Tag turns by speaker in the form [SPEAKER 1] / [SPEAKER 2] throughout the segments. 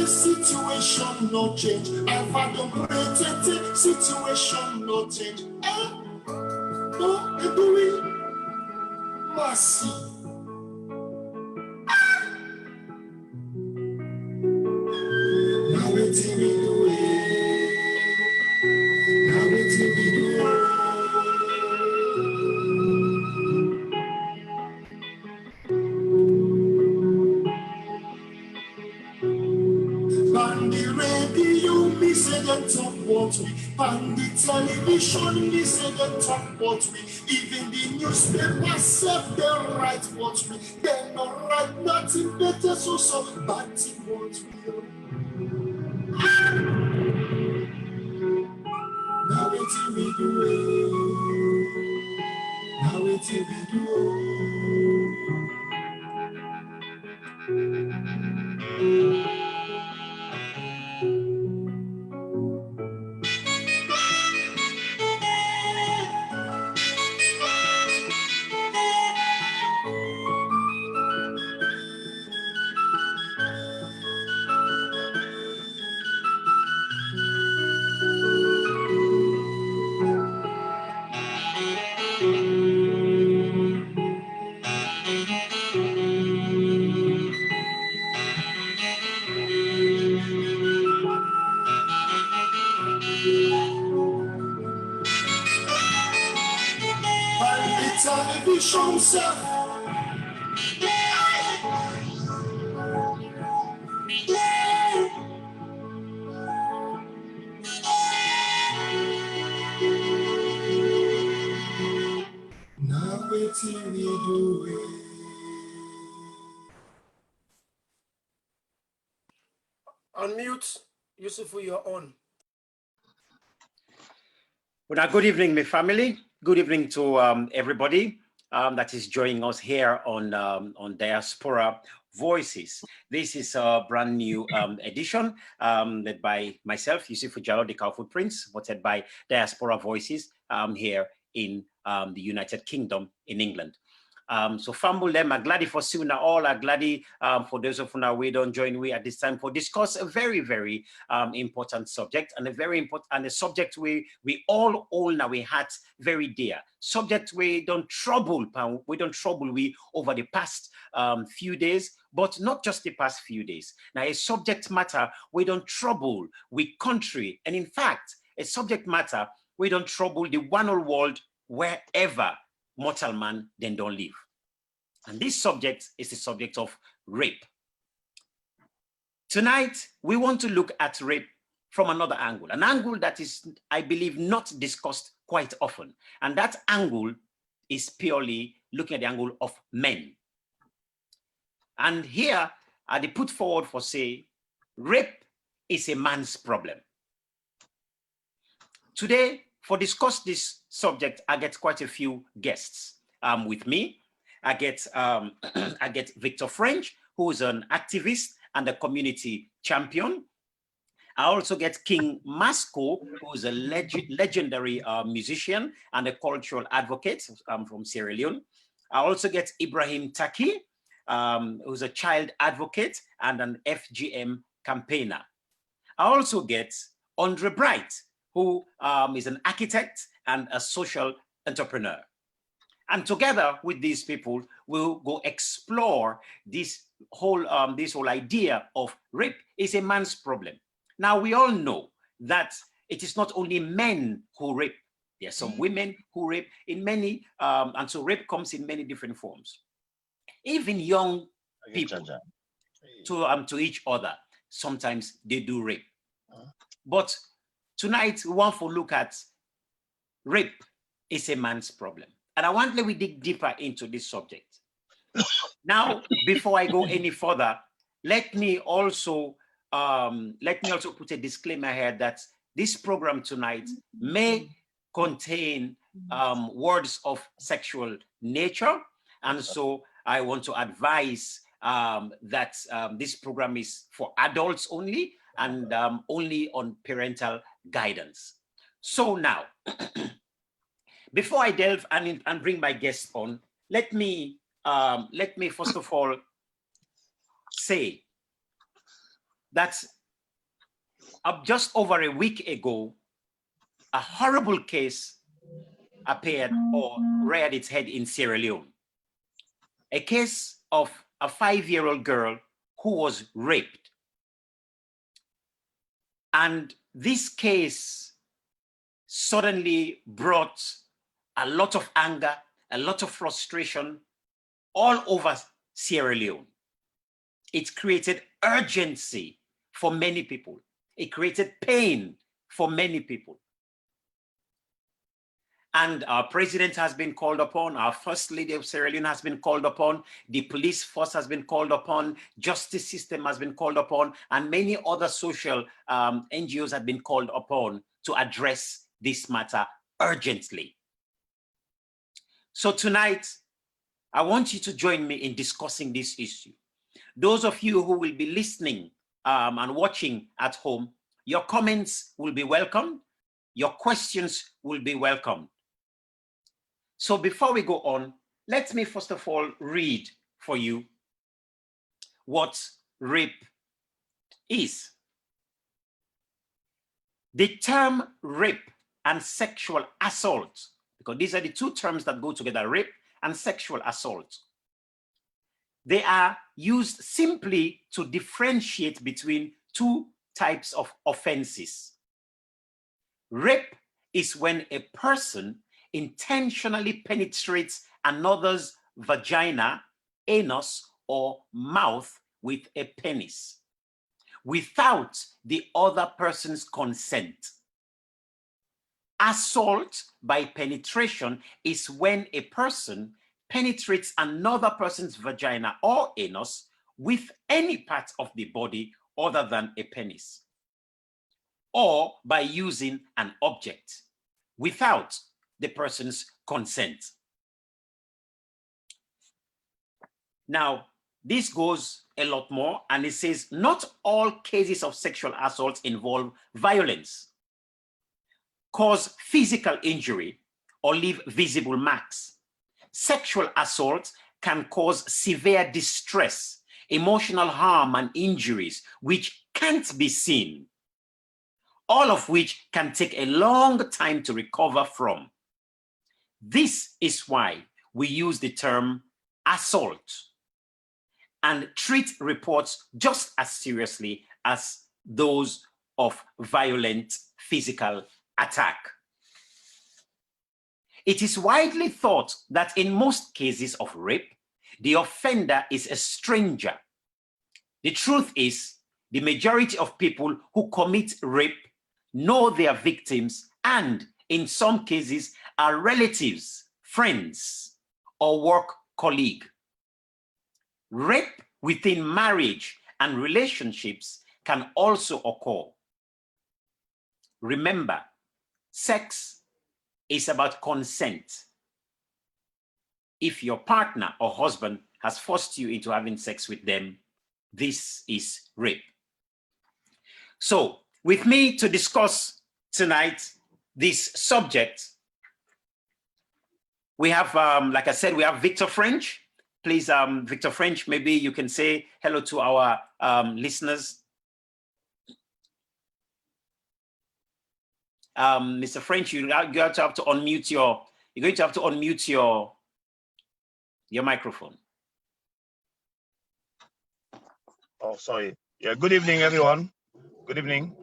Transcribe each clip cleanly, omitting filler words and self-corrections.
[SPEAKER 1] Situation no change. Ever don't create situation no change. No, it do mercy. Now it's in the way. Now it's in the way. On the radio, me say them talk about me. On the television, me say them talk about me. Even the newspaper self, they write about me. They don't write nothing better, so bad thing about me. Now it's in me do. Now it's in me do. Television self. Now waiting we do it. Unmute, Usifu, you're on.
[SPEAKER 2] Well, good evening, my family. Good evening to everybody that is joining us here on Diaspora Voices. This is a brand new edition led by myself, Usifu Jalloh, the COWFOOT Prince, supported by Diaspora Voices here in the United Kingdom in England. So Fambul them are glad for soon all are glad for those of you we don't join we at this time for discuss a very, very important subject and a very important and a subject we all now we had very dear subject we don't trouble we over the past few days, but not just the past few days. Now a subject matter we don't trouble we country, and in fact a subject matter we don't trouble the one whole world wherever mortal man then don't live. And this subject is the subject of rape. Tonight, we want to look at rape from another angle, an angle that is, I believe, not discussed quite often. And that angle is purely looking at the angle of men. And here are the put forward for say, rape is a man's problem. Today, for discuss this subject, I get quite a few guests with me. I get I get Victor French, who is an activist and a community champion. I also get King Masco, who is a legendary musician and a cultural advocate from Sierra Leone. I also get Ibraheem Taquie, who's a child advocate and an FGM campaigner. I also get Andre Bright, who is an architect and a social entrepreneur. And together with these people, we'll go explore this whole idea of rape is a man's problem. Now, we all know that it is not only men who rape. There are some women who rape in many, and so rape comes in many different forms. Even young people to each other, sometimes they do rape. But tonight, we want to look at rape is a man's problem. And I want we dig deeper into this subject. Now, before I go any further, let me also put a disclaimer here that this program tonight may contain words of sexual nature. And so I want to advise that this program is for adults only and only on parental guidance. So now, before I delve and bring my guests on, let me first of all say that just over a week ago, a horrible case appeared or reared its head in Sierra Leone. A case of a 5-year-old girl who was raped. And this case suddenly brought a lot of anger, a lot of frustration all over Sierra Leone. It created urgency for many people. It created pain for many people. And our president has been called upon, our first lady of Sierra Leone has been called upon, the police force has been called upon, justice system has been called upon, and many other social NGOs have been called upon to address this matter urgently. So tonight, I want you to join me in discussing this issue. Those of you who will be listening and watching at home, your comments will be welcome. Your questions will be welcome. So before we go on, let me first of all read for you what rape is. The term rape and sexual assault, because these are the two terms that go together, rape and sexual assault. They are used simply to differentiate between two types of offenses. Rape is when a person intentionally penetrates another's vagina, anus, or mouth with a penis without the other person's consent. Assault by penetration is when a person penetrates another person's vagina or anus with any part of the body other than a penis, or by using an object without the person's consent. Now, this goes a lot more, and it says not all cases of sexual assault involve violence, cause physical injury, or leave visible marks. Sexual assault can cause severe distress, emotional harm, and injuries which can't be seen, all of which can take a long time to recover from. This is why we use the term assault and treat reports just as seriously as those of violent physical attack. It is widely thought that in most cases of rape, the offender is a stranger. The truth is, the majority of people who commit rape know their victims and, in some cases, are relatives, friends, or work colleague. Rape within marriage and relationships can also occur. Remember, sex is about consent. If your partner or husband has forced you into having sex with them, this is rape. So, with me to discuss tonight this subject, we have, like I said, we have Victor French. Please, Victor French, maybe you can say hello to our listeners. Mr. French, you're going to have to unmute your microphone.
[SPEAKER 3] Oh, sorry. Yeah, good evening, everyone. Good evening.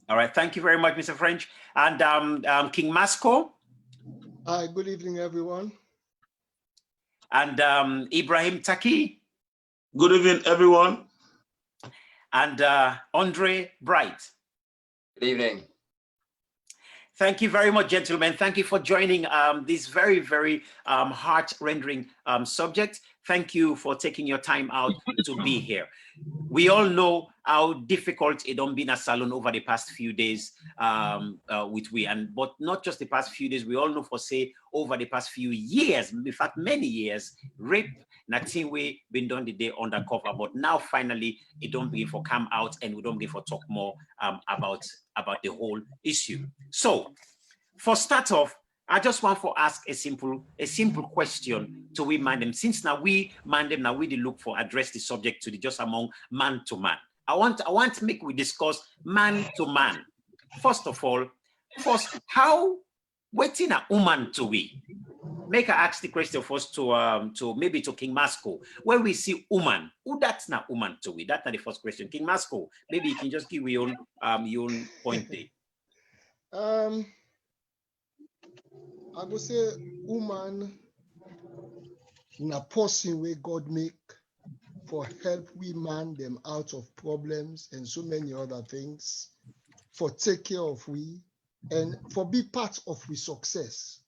[SPEAKER 2] All right, thank you very much, Mr. French. And King Masco.
[SPEAKER 4] Hi, good evening, everyone.
[SPEAKER 2] And Ibraheem Taquie.
[SPEAKER 5] Good evening, everyone.
[SPEAKER 2] And Andre Bright.
[SPEAKER 6] Good evening.
[SPEAKER 2] Thank you very much, gentlemen. Thank you for joining this very, very heart-rendering subject. Thank you for taking your time out to be here. We all know how difficult it has been a salon over the past few days but not just the past few days. We all know for say over the past few years, in fact many years, rape nothing we been done the day undercover. But now finally it don't begin for come out, and we don't begin for talk more about the whole issue. So for start off, I just want to ask a simple question to we man them. Since now we man them, now we look for address the subject to the just among man to man. I want to make we discuss man to man. First of all, how waiting a woman to we? Make I ask the question first to maybe to King Masco. When we see woman, who that's not woman to we? That's not the first question. King Masco, maybe you can just give your own point there.
[SPEAKER 4] I would say woman in a person where God make for help we man them out of problems and so many other things, for take care of we and for be part of we success.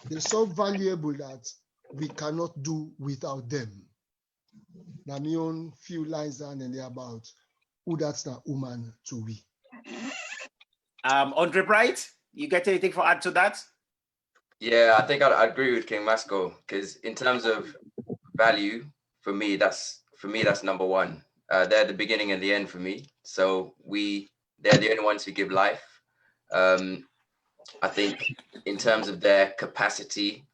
[SPEAKER 4] They're so valuable that we cannot do without them. Now my own few lines down and they're about who that's not woman to we.
[SPEAKER 2] Andre Bright, you get anything for add to that?
[SPEAKER 6] Yeah, I think I'd agree with King Masco, because in terms of value, for me that's number one. They're the beginning and the end for me. So they're the only ones who give life. I think in terms of their capacity,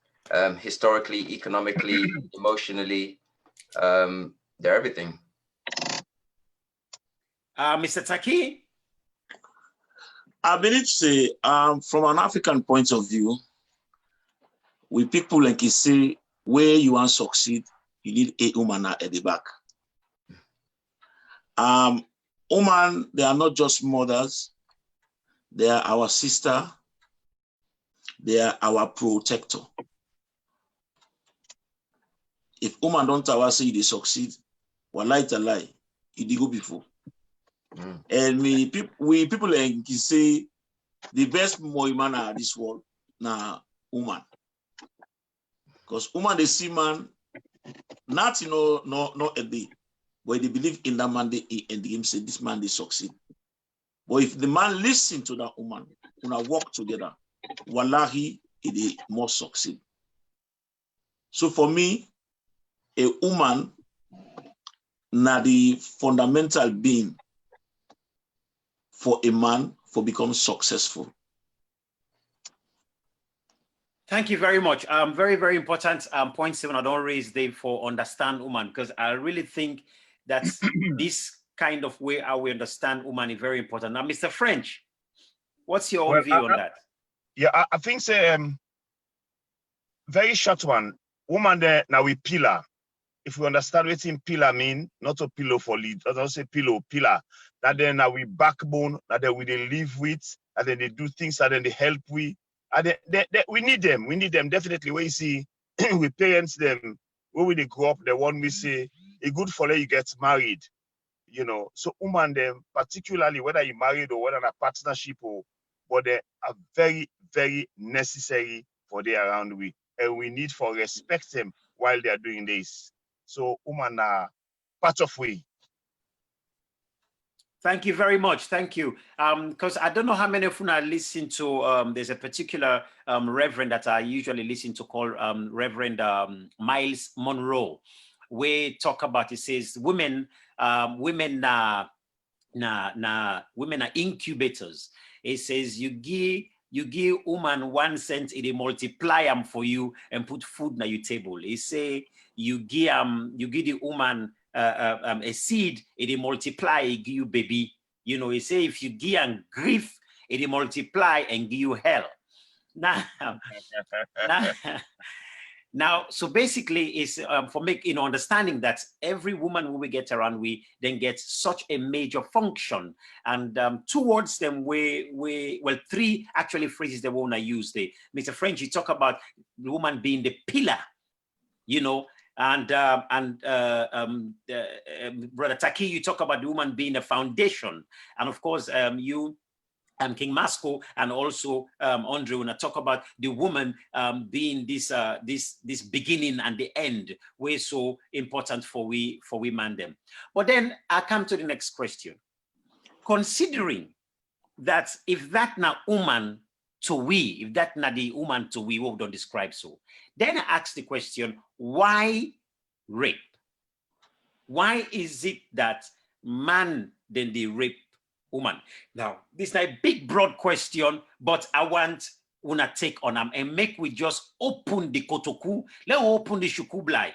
[SPEAKER 6] historically, economically, emotionally, they're everything.
[SPEAKER 2] Mr. Taquie?
[SPEAKER 5] I believe to say, from an African point of view, with people like you say, where you want to succeed, you need a woman at the back. Women, they are not just mothers, they are our sister, they are our protector. If woman don't tell us say they succeed, well, lie to lie, it did go before. And we people like you say, the best woman at this world, now woman. Because woman they see man, not not a day, but they believe in that man, they and the game say this man they succeed. But if the man listen to that woman, when work together, wallahi, it more succeed. So for me, a woman na the fundamental being for a man for become successful.
[SPEAKER 2] Thank you very much. Very, very important point 7 I don't raise there for understand woman, because I really think that this kind of way how we understand woman is very important. Now, Mr. French, what's your view on that?
[SPEAKER 3] Yeah, I think very short one. Woman there now we pillar. If we understand what in pillar mean, not a pillow for lead, I don't say pillow, pillar. That then now we backbone, that then we they live with, and then they do things, and then they help we. And we need them. We need them definitely. Where you see, we parents them, when they grow up, the one we say, it's good for them you get married. You know, so woman them, particularly whether you married or whether in a partnership or, but they are very, very necessary for they around we. And we need for respect them while they are doing this. So woman are part of we.
[SPEAKER 2] Thank you very much. Thank you. Because I don't know how many of you are listening to, there's a particular reverend that I usually listen to called Reverend Miles Monroe. We talk about, it says, women are incubators. It says you give woman 1 cent, it multiply them for you and put food on your table. It say you give the woman a seed, it multiply, it give you baby. You know, it say if you give and grief, it multiply and give you hell. Now, so basically, it's for making understanding that every woman who we get around, we then get such a major function, and towards them, well, 3 actually phrases they want to use. Mr. French, you talk about the woman being the pillar, you know, and Brother Taquie, you talk about the woman being a foundation, and of course, you. King Masco and also Andre, when I talk about the woman being this beginning and the end, way so important for we man them. But then I come to the next question. Considering that if that na woman to we, if that na the woman to we, what we don't describe so, then I ask the question, why rape? Why is it that man then they rape woman? Now, this is a big, broad question, but I want una take on them and make we just open the kotoku. Let's open the shukublai.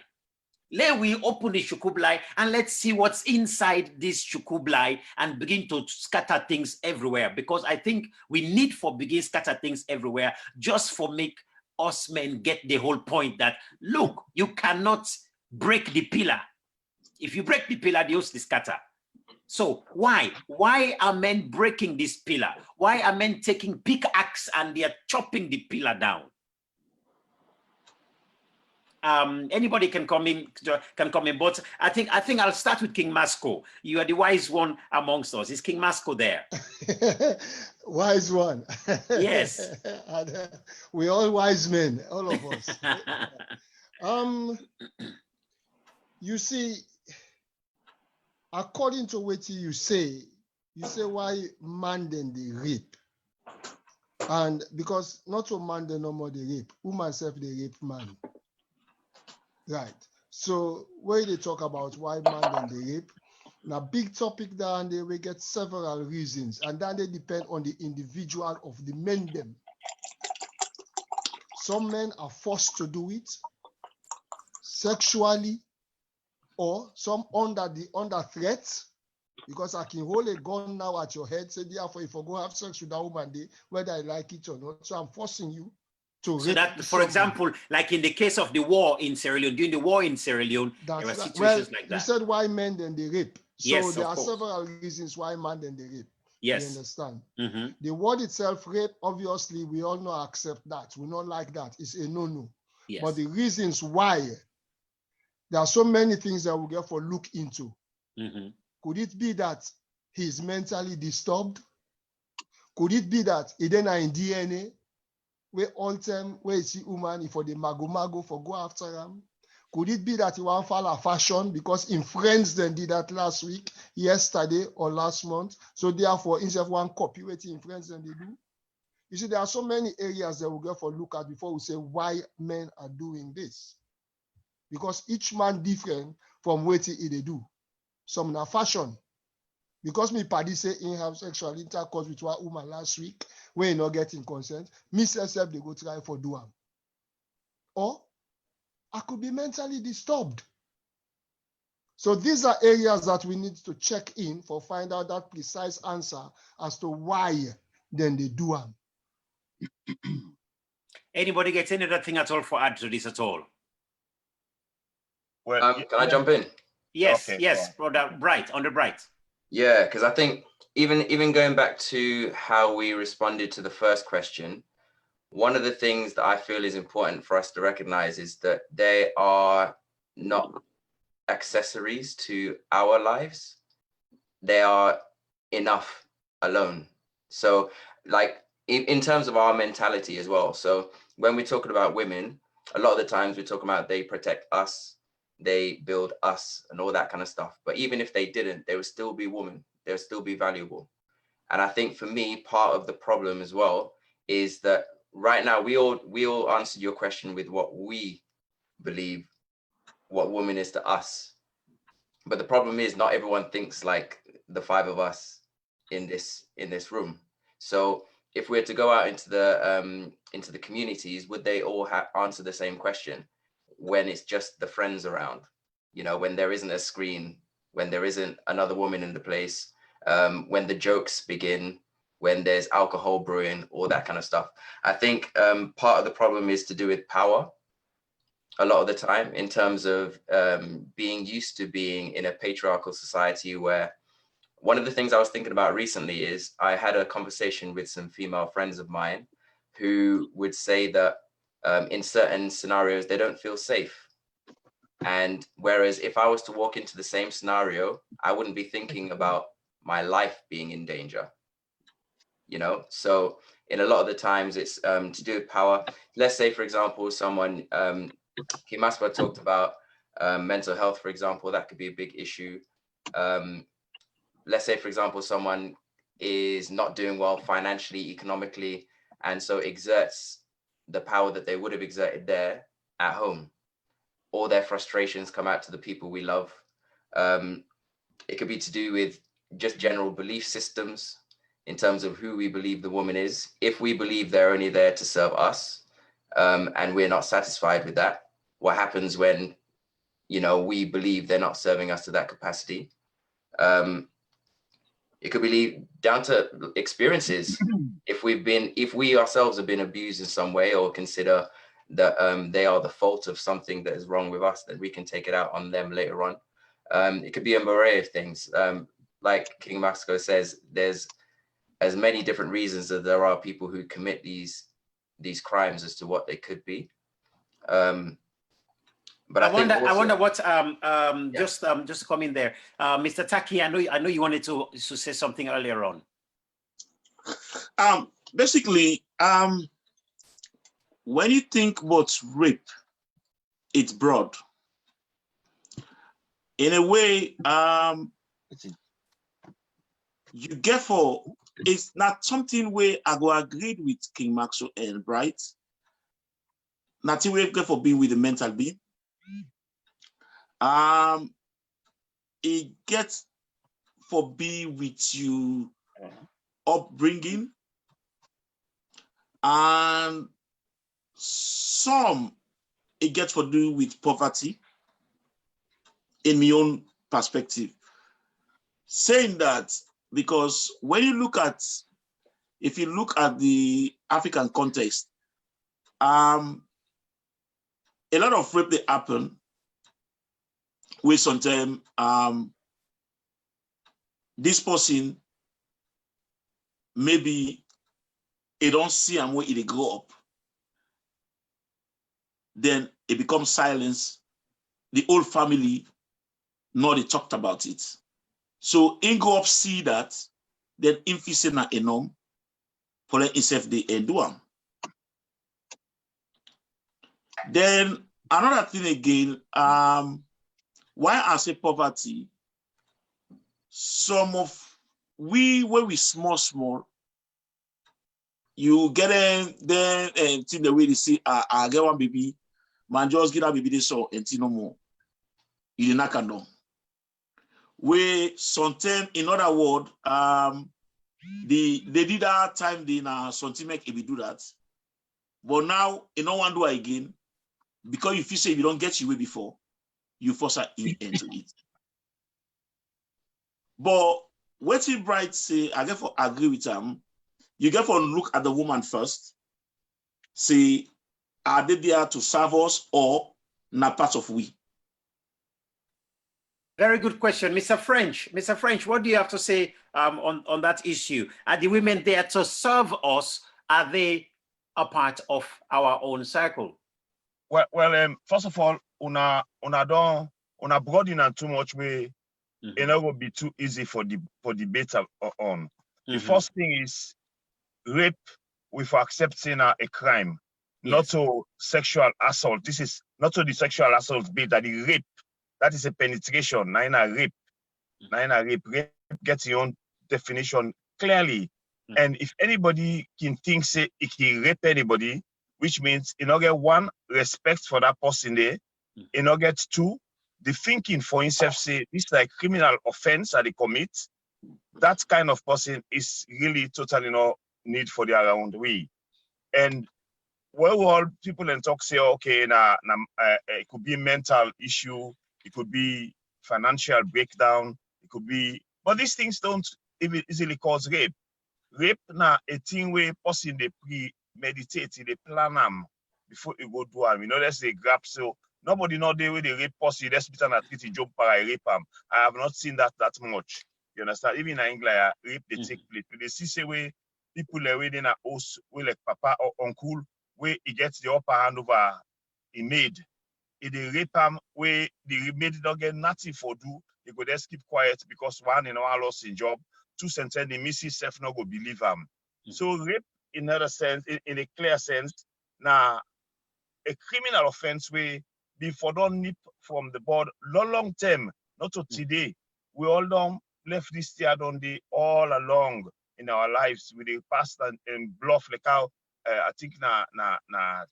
[SPEAKER 2] Let we open the shukublai and let's see what's inside this shukublai and begin to scatter things everywhere. Because I think we need for begin scatter things everywhere just for make us men get the whole point that, look, you cannot break the pillar. If you break the pillar, the host is scatter. So why are men breaking this pillar? Why are men taking pickaxe and they are chopping the pillar down? Anybody can come in, but I think I'll start with King Masco. You are the wise one amongst us. Is King Masco there?
[SPEAKER 4] Wise one.
[SPEAKER 2] Yes.
[SPEAKER 4] We all wise men, all of us. You see, according to what you say why man then they rape. And because not so man then no more they rape, woman self they rape man. Right. So when they talk about why man then they rape, now big topic there, and they will get several reasons, and then they depend on the individual of the men them. Some men are forced to do it sexually, or some under threat, because I can hold a gun now at your head, say therefore if I go have sex with that woman, whether I like it or not, so I'm forcing you to rape.
[SPEAKER 2] So that, for example, like in the case of the war in Sierra Leone, during the war in Sierra Leone, there were situations like that.
[SPEAKER 4] You said why men then they rape. So
[SPEAKER 2] yes,
[SPEAKER 4] there are several reasons why men then they rape.
[SPEAKER 2] Yes.
[SPEAKER 4] You understand?
[SPEAKER 2] Mm-hmm.
[SPEAKER 4] The word itself, rape, obviously we all know accept that. We not like that. It's a no-no.
[SPEAKER 2] Yes.
[SPEAKER 4] But the reasons why, there are so many things that we get for look into.
[SPEAKER 2] Mm-hmm.
[SPEAKER 4] Could it be that he's mentally disturbed? Could it be that he then in DNA, where all time where you see woman for the mago for go after him? Could it be that he want follow fashion because in friends then did that last week, yesterday or last month? So therefore, instead of one copy what in friends then they do. You see, there are so many areas that we get for look at before we say why men are doing this. because each man different from what they do. Some na fashion. Because me paddy say in have sexual intercourse with one woman last week when you not getting consent, me self they go try for do am. Or I could be mentally disturbed. So these are areas that we need to check in for find out that precise answer as to why then they do them.
[SPEAKER 2] Anybody gets any other thing at all for add to this at all?
[SPEAKER 3] Well,
[SPEAKER 6] Can I jump in?
[SPEAKER 2] Yes,
[SPEAKER 3] Okay,
[SPEAKER 2] yes, brother Bright, on the Bright.
[SPEAKER 6] Yeah, because I think even going back to how we responded to the first question, one of the things that I feel is important for us to recognize is that they are not accessories to our lives. They are enough alone. So like in terms of our mentality as well. So when we're talking about women, a lot of the times we're talking about they protect us, they build us and all that kind of stuff. But even if they didn't, they would still be women. They would still be valuable. And I think for me, part of the problem as well is that right now we all answered your question with what we believe what woman is to us. But the problem is not everyone thinks like the five of us in this room. So if we're to go out into the communities, would they all answer the same question when it's just the friends around? You know, when there isn't a screen, when there isn't another woman in the place, when the jokes begin, when there's alcohol brewing, all that kind of stuff. I think part of the problem is to do with power. A lot of the time, in terms of being used to being in a patriarchal society, where one of the things I was thinking about recently is I had a conversation with some female friends of mine who would say that in certain scenarios, they don't feel safe. And whereas if I was to walk into the same scenario, I wouldn't be thinking about my life being in danger. You know, so in a lot of the times it's to do with power. Let's say, for example, someone, Masco talked about mental health, for example, that could be a big issue. Let's say, for example, someone is not doing well financially, economically, and so exerts the power that they would have exerted there at home. All their frustrations come out to the people we love. It could be to do with just general belief systems in terms of who we believe the woman is. If we believe they're only there to serve us, and we're not satisfied with that, what happens when, you know, we believe they're not serving us to that capacity? It could be down to experiences. If we ourselves have been abused in some way, or consider that they are the fault of something that is wrong with us, then we can take it out on them later on. It could be an array of things. Like King Masco says, there's as many different reasons that there are people who commit these crimes as to what they could be. But I
[SPEAKER 2] wonder what just to come in there, Mr. Taquie, I know you wanted to say something earlier on.
[SPEAKER 5] Basically, when you think about rape, it's broad. In a way, you get for it's not something where I go agreed with King Maxwell and Bright. Nothing we get for being with the mental being. It gets for being with you upbringing, and some it gets for do with poverty. In my own perspective, saying that because when you look at, if you look at the African context, a lot of rape they happen with sometimes this person maybe it don't see and where it grow up, then it becomes silence. The whole family not they talked about it. So in go up see that, then in fise na enom for the itself they endure. Then another thing again, why I say poverty, some of we when we small, you get in then and think the way they say I get one baby, man just get up baby so and no more. Il est nakando. We sometimes, in other words, they did that time they na something make if do that. But now you don't want to do it again because if you say you don't get your way before, you force her into it. But what Bright say, I get for agree with him. You get for look at the woman first. Say, are they there to serve us or not part of we?
[SPEAKER 2] Very good question, Mr. French. Mr. French, what do you have to say on that issue? Are the women there to serve us? Are they a part of our own circle?
[SPEAKER 3] Well, first of all, una broaden and too much way. It not will be too easy for debate on. The first thing is rape with accepting a crime, not to sexual assault. This is not to the sexual assault bit, that the rape, that is a penetration. Rape gets your own definition clearly. And if anybody can think say it can rape anybody, which means you know get one, respect for that person there, you know get two, the thinking for himself say this like criminal offense that they commit, that kind of person is really totally no need for the around way. And well, people and talk say, okay, it could be a mental issue, it could be financial breakdown, it could be, but these things don't even easily cause rape. Rape na a thing where person they premeditate, they plan them before you go do them. You know, let's say grab so nobody know the way they rape person, let's be an athlete jump para rape them. I have not seen that much. You understand? Even in England, rape they take place. They see say way people are waiting at house where like papa or uncle where he gets the upper hand over a maid. If they rape him where the maid don't get nothing for do, they go just keep quiet because one, you know, I lost his job. Two sentence, the missus self not go believe him. So rape, in another sense, in a clear sense, now a criminal offense where before don't nip from the board long term, not to today. We all don't left this year on the all along in our lives with the past and bluff like how I think na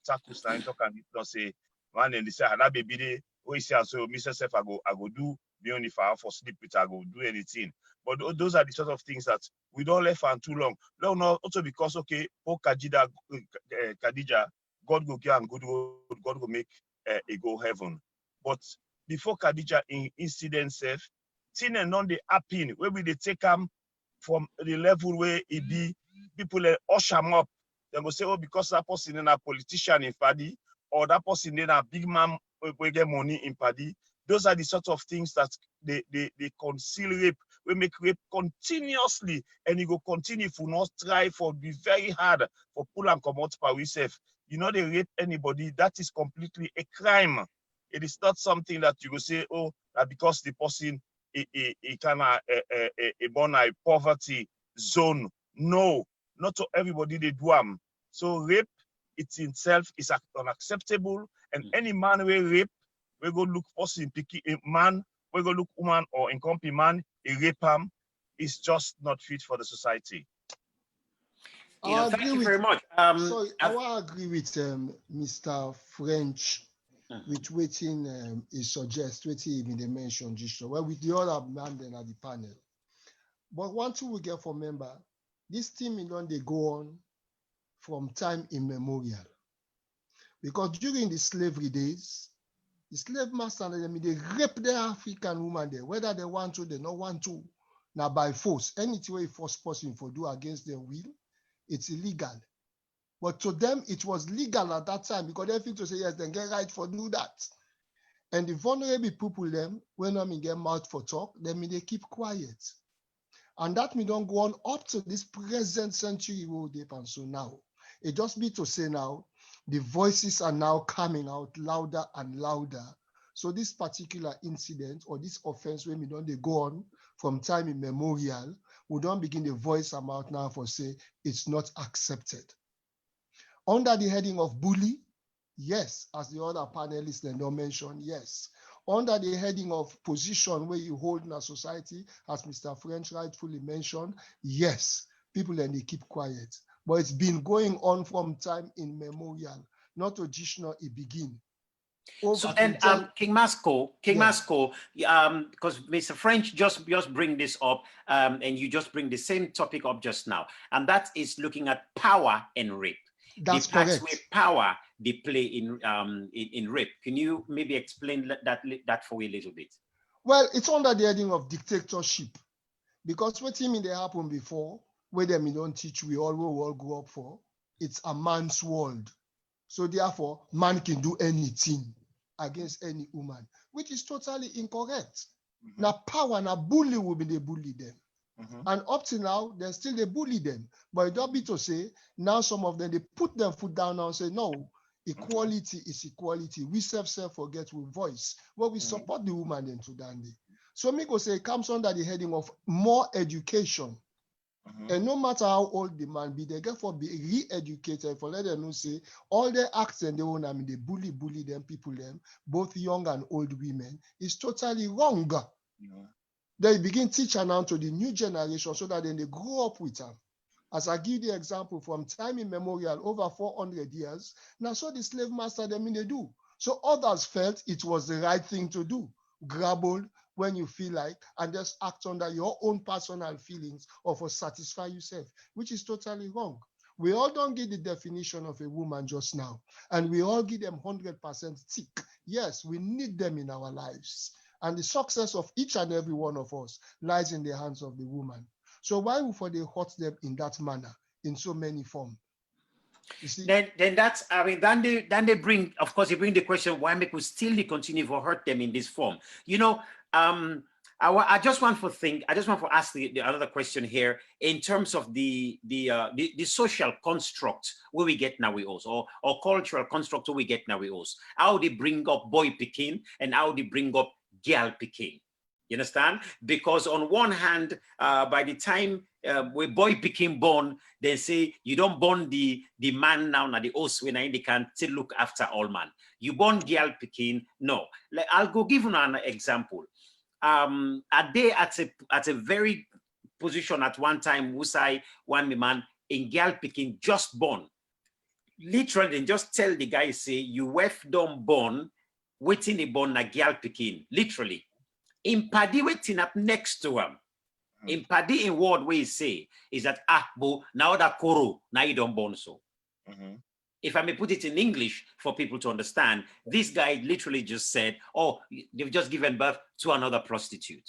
[SPEAKER 3] Taquie na talk and not say man and they say that baby day we say so Mr. Self I go do beyond if I for sleep with I go do anything. But those are the sort of things that we don't left for too long. No, also because okay, oh Khadija, God go give and good road, God go make a go heaven. But before Khadija incident self, thing and none they happen where we they take them from the level where it be people usher them up. They go say, oh, because that person is a politician in Paddy, or that person is a big man we get money in Paddy. Those are the sort of things that they conceal rape. We make rape continuously, and it will continue if we not try for be very hard for pull and come out by ourselves. You know, they rape anybody, that is completely a crime. It is not something that you will say, oh, that because the person he kind of born a poverty zone. No, not to everybody they do them. So rape it itself is unacceptable, and any man will rape, we go look person picky man, we go look woman or incompetent man, he rape him, is just not fit for the society.
[SPEAKER 2] Thank you very much.
[SPEAKER 4] Sorry, I agree with Mr. French with waiting he suggests, waiting even they mentioned just well with the other man then at the panel. But one thing we get from member, this team they go on from time immemorial. Because during the slavery days, the slave master they rape the African woman there, whether they want to, they don't want to. Now by force, anything way force person for do against their will, it's illegal. But to them, it was legal at that time because they feel to say, yes, they get right for do that. And the vulnerable people, them, when I get mouth for talk, they keep quiet. And that me don't go on up to this present century world and so now. It just be to say now, the voices are now coming out louder and louder. So this particular incident or this offense when we don't they go on from time immemorial, we don't begin to voice them out now for say it's not accepted. Under the heading of bully, yes, as the other panelists they don't mention, yes. Under the heading of position where you hold in a society, as Mr. French rightfully mentioned, yes, people then they keep quiet. But it's been going on from time immemorial, not traditional it begin.
[SPEAKER 2] So then, King Masco, because Mr. French just bring this up, and you just bring the same topic up just now, and that is looking at power and rape.
[SPEAKER 4] That's
[SPEAKER 2] the parts
[SPEAKER 4] correct.
[SPEAKER 2] where power they play in rape. Can you maybe explain that for me a little bit?
[SPEAKER 4] Well, it's under the heading of dictatorship, because what thing they happen before, where them don't teach we all grow up for, it's a man's world. So therefore, man can do anything against any woman, which is totally incorrect. Now power, now bully will be they bully them. And up to now, they're still they bully them. But it don't be to say, now some of them, they put their foot down now and say, no, equality is equality. We forget with voice. Well, we support the woman then to dandy. So me go say it comes under the heading of more education. And no matter how old the man be, they get for be re-educated for let them know say all their acts and they own, I mean, they bully them, people them, both young and old women, is totally wrong. They begin teaching now to the new generation so that then they grow up with them. As I give the example from time immemorial, over 400 years, now so the slave master them in they do. So others felt it was the right thing to do. Grab hold when you feel like, and just act under your own personal feelings or for satisfy yourself, which is totally wrong. We all don't get the definition of a woman just now, and we all give them 100% tick. Yes, we need them in our lives. And the success of each and every one of us lies in the hands of the woman. So why would they hurt them in that manner, in so many forms? You see?
[SPEAKER 2] Then that's, I mean, then they bring, of course, they bring the question, why make we still continue to hurt them in this form? You know, I just want to ask the another question here in terms of the social construct where we get now we also, or cultural construct where we get now we also, how they bring up boy picking and how they bring up girl picking. You understand? Because on one hand, by the time when boy became born, they say you don't born the man now, the host when they can still look after all man. You born girl picking, no. Like, I'll go give you an example. A day at a very position at one time, Wusai, one man in girl picking just born. Literally, just tell the guy, say, you wife don't born, waiting a born a girl picking, literally. In Paddy waiting up next to him. In Paddy in word way say is that bo now that koro now you don't born so. If I may put it in English for people to understand, this guy literally just said, oh, they've just given birth to another prostitute.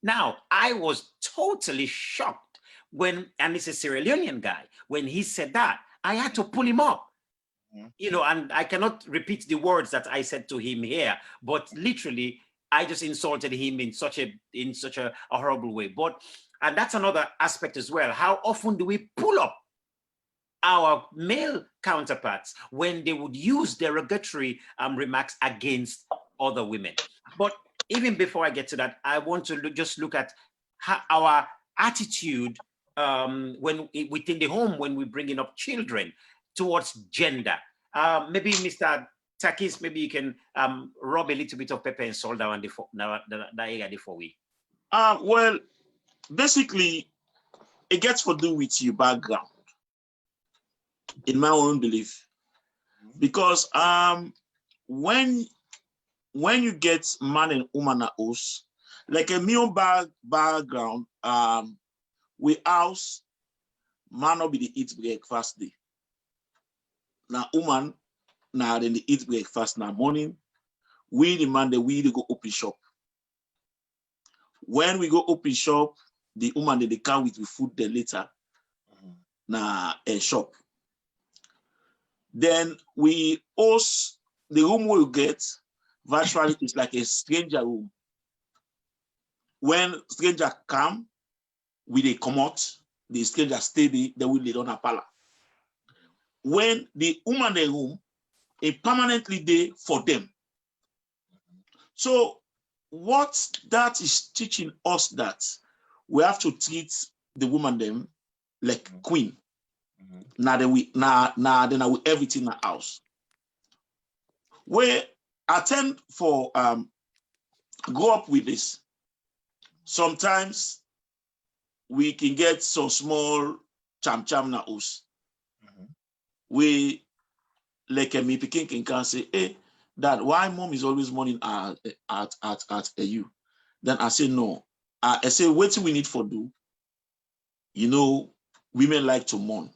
[SPEAKER 2] Now I was totally shocked when, and it's a Sierra Leonean guy, when he said that. I had to pull him up. You know, and I cannot repeat the words that I said to him here, but literally I just insulted him in such a horrible way. But, and that's another aspect as well. How often do we pull up our male counterparts when they would use derogatory remarks against other women? But even before I get to that, I want to just look at how our attitude when within the home, when we're bringing up children towards gender. Maybe Mr. Taquie, maybe you can rub a little bit of pepper and salt down before we.
[SPEAKER 5] Well, basically, it gets to do with your background, in my own belief, because when you get man and woman at us, like a male background, we house man will be the eat breakfast day. Now woman. Now then they eat breakfast now morning. We the man that we go open shop. When we go open shop, the woman they come with the food then later. Now a shop. Then we host the room we get virtually is like a stranger room. When stranger come, we they come out, the stranger stay there, they will lay down a pala. When the woman in the room, a permanently day for them. So what that is teaching us that we have to treat the woman them like queen. Now then we everything in the house. We attend for grow up with this. Sometimes we can get some small cham na us. We like me picking can say, hey, Dad, why mom is always mourning at you? Then I say no. I say, what we need for do? You know, women like to mourn.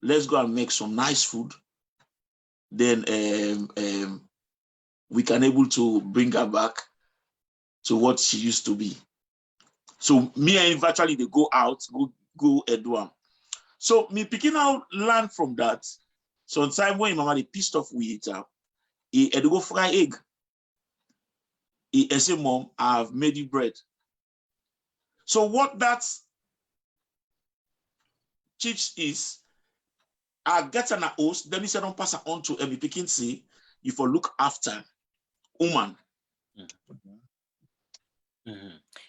[SPEAKER 5] Let's go and make some nice food. Then we can able to bring her back to what she used to be. So me and virtually they go out, go and do them. So me picking out learn from that. Sometimes when mama they pissed off with it, he had to go fry egg. He say, Mom, I've made you bread. So what that teach is, I get an host, then he said, don't pass it on to every picking say, if you look after woman.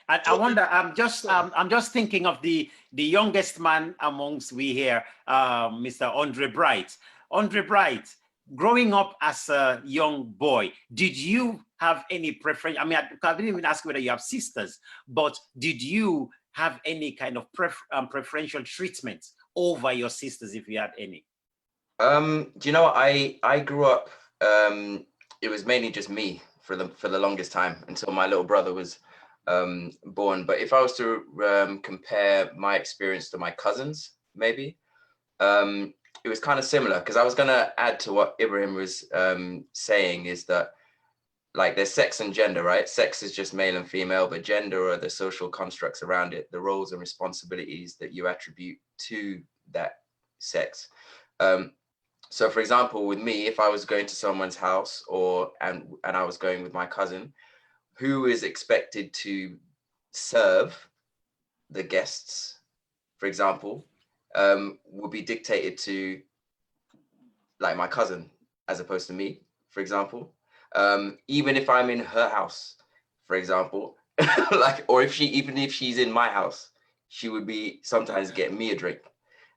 [SPEAKER 2] I wonder. I'm just thinking of the youngest man amongst we here, Mr. Andre Bright. Andre Bright, growing up as a young boy, did you have any preference? I mean, I didn't even ask whether you have sisters, but did you have any kind of preferential treatment over your sisters, if you had any?
[SPEAKER 6] Do you know what? I grew up. It was mainly just me for the longest time until my little brother was born. But if I was to compare my experience to my cousins, maybe it was kind of similar, because I was going to add to what Ibraheem was saying, is that like there's sex and gender, right? Sex is just male and female, but gender are the social constructs around it, the roles and responsibilities that you attribute to that sex. So for example, with me, if I was going to someone's house and I was going with my cousin, who is expected to serve the guests, for example, will be dictated to like my cousin as opposed to me, for example. Even if I'm in her house, for example, like, or even if she's in my house, she would be sometimes getting me a drink.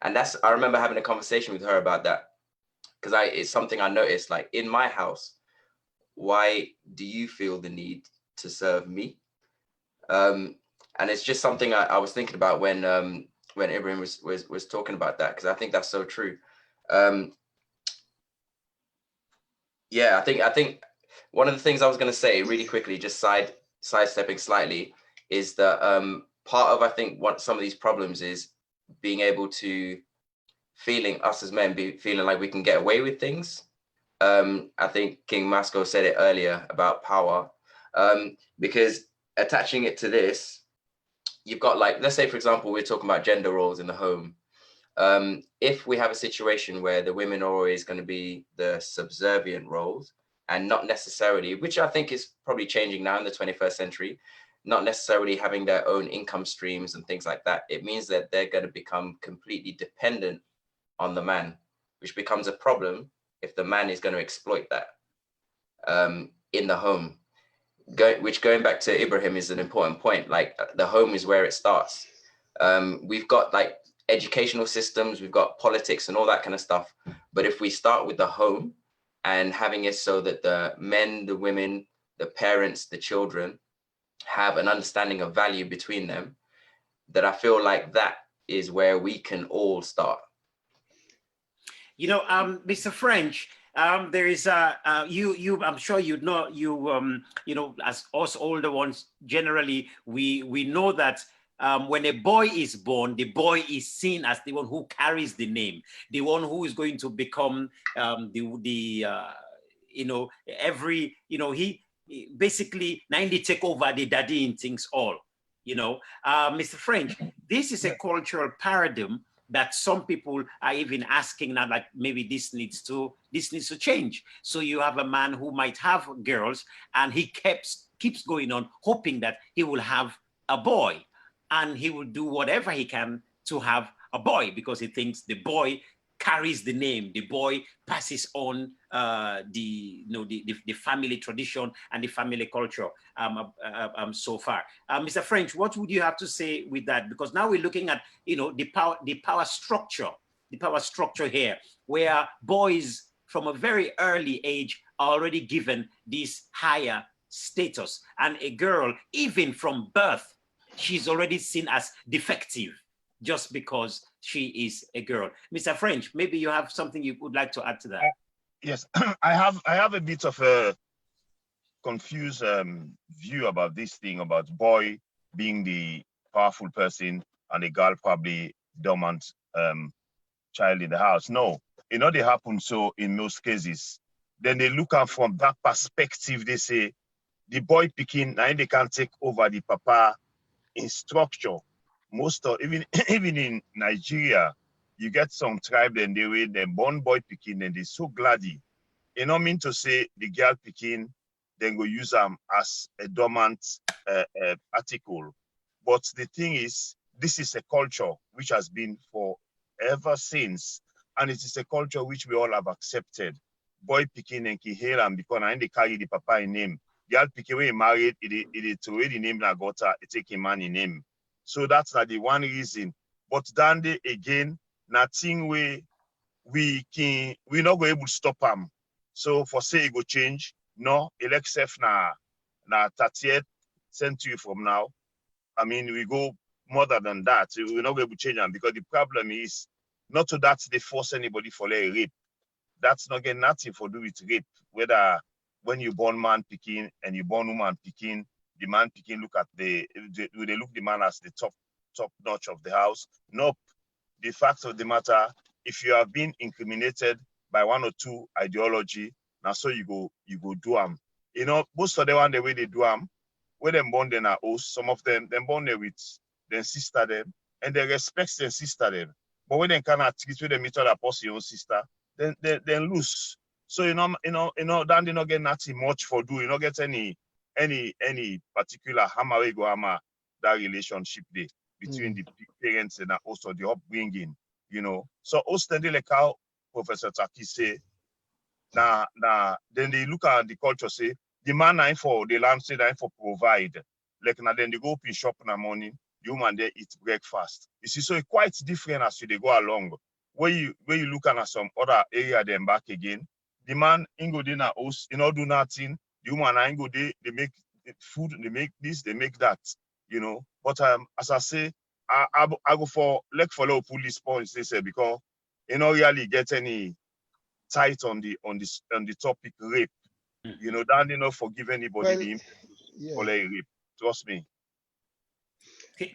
[SPEAKER 6] And I remember having a conversation with her about that, because it's something I noticed, like in my house, why do you feel the need to serve me? And it's just something I was thinking about when Ibraheem was talking about that, because I think that's so true. Yeah, I think one of the things I was going to say really quickly, just sidestepping slightly, is that part of, I think, what some of these problems is being able to us as men feeling like we can get away with things. I think King Masco said it earlier about power, because attaching it to this, you've got, like, let's say, for example, we're talking about gender roles in the home. If we have a situation where the women are always going to be the subservient roles, and not necessarily, which I think is probably changing now in the 21st century, not necessarily having their own income streams and things like that, it means that they're going to become completely dependent on the man, which becomes a problem if the man is going to exploit that in the home. Which, going back to Ibraheem, is an important point. Like, the home is where it starts. We've got like educational systems, we've got politics and all that kind of stuff. But if we start with the home and having it so that the men, the women, the parents, the children have an understanding of value between them, that I feel like that is where we can all start.
[SPEAKER 2] You know, Mr. French, there is I'm sure you know, as us older ones, generally we know that when a boy is born, the boy is seen as the one who carries the name, the one who is going to become he basically 90 take over the daddy in things all, you know. Mr. French, this is a cultural paradigm that some people are even asking now, like, maybe this needs to change. So you have a man who might have girls, and he keeps going on hoping that he will have a boy, and he will do whatever he can to have a boy, because he thinks the boy carries the name, the boy passes on the family tradition and the family culture so far. Mr. French, what would you have to say with that? Because now we're looking at, you know, the power structure here, where boys from a very early age are already given this higher status, and a girl, even from birth, she's already seen as defective just because she is a girl. Mr. French, maybe you have something you would like to add to that.
[SPEAKER 3] Yes, I have a bit of a confused view about this thing about boy being the powerful person and the girl probably dormant child in the house. No, it not they happen so in most cases. Then they look at from that perspective, they say the boy picking, now they can take over the papa in structure. Most of even even in Nigeria, you get some tribe then they way the born boy picking and they so glady. You know mean to say the girl picking then go use them as a dormant article. But the thing is, this is a culture which has been for ever since, and it is a culture which we all have accepted. Boy picking and kiheram because I they carry the papa in name. Girl picking when he married, it throw the name na gota, it take a man in name. So that's not the one reason. But then they again, nothing we not go able to stop them. So for say it go change, no, elect na 30th century from now. I mean, we go more than that. We're not going to change them because the problem is not to that they force anybody for a rape. That's not getting nothing for do with rape. Whether when you born man picking and you born woman picking, the man picking look at they look the man as the top notch of the house. Nope. The fact of the matter, if you have been incriminated by one or two ideology, now so you go do them. You know, most of the one the way they do them, when them born then are host, some of them born there with their sister them, and they respect their sister them. But when they cannot treat with them each other post your own sister, then lose. So then they not get nothing much for do. You not get any particular hammer we go hammer that relationship there between the parents and also the upbringing, you know. So ostensibly like how Professor Taquie say, then they look at the culture, say, the man nine for the land say nine for provide. Like now then they go up in shop in the morning, the woman there eat breakfast. You see, so it's quite different as they go along. Where you look at some other area then back again, the man in go dinner house, do nothing, the woman in go they make food, they make this, they make that, you know. But as I say, I go for like follow police points, they say, because you don't really get any tight on the topic rape. You know, that not forgive anybody for rape. Trust me.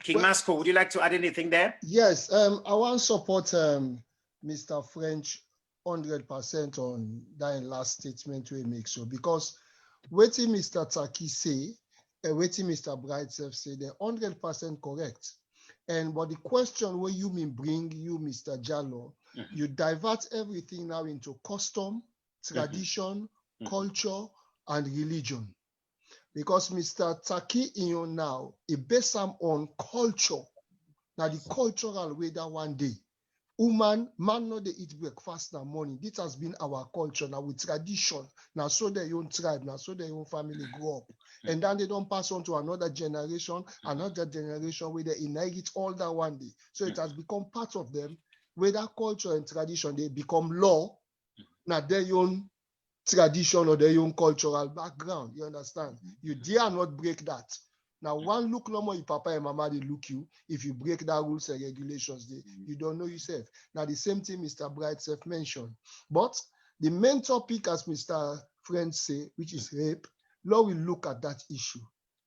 [SPEAKER 2] King Masco, would you like to add anything there?
[SPEAKER 4] Yes, I want to support Mr. French 100% on that last statement we make so, because waiting Mr. Taquie say and waiting Mr. Brightself say, they're 100% correct. And but the question where you mean bring you, Mr. Jalloh, you divert everything now into custom, tradition, culture, and religion. Because Mr. Taquie in you now, it based on culture. Now the cultural way that one day, man no they eat breakfast now morning. This has been our culture now with tradition. Now so their own tribe, now so their own family grow up. And then they don't pass on to another generation where they inherit all that one day. So it has become part of them, where that culture and tradition, they become law. Now their own tradition or their own cultural background. You understand? You dare not break that. Now, one look no more, if papa and mama, they look you. If you break that rules and regulations, you don't know yourself. Now, the same thing Mr. Brightself mentioned. But the main topic, as Mr. French say, which is rape, law will look at that issue.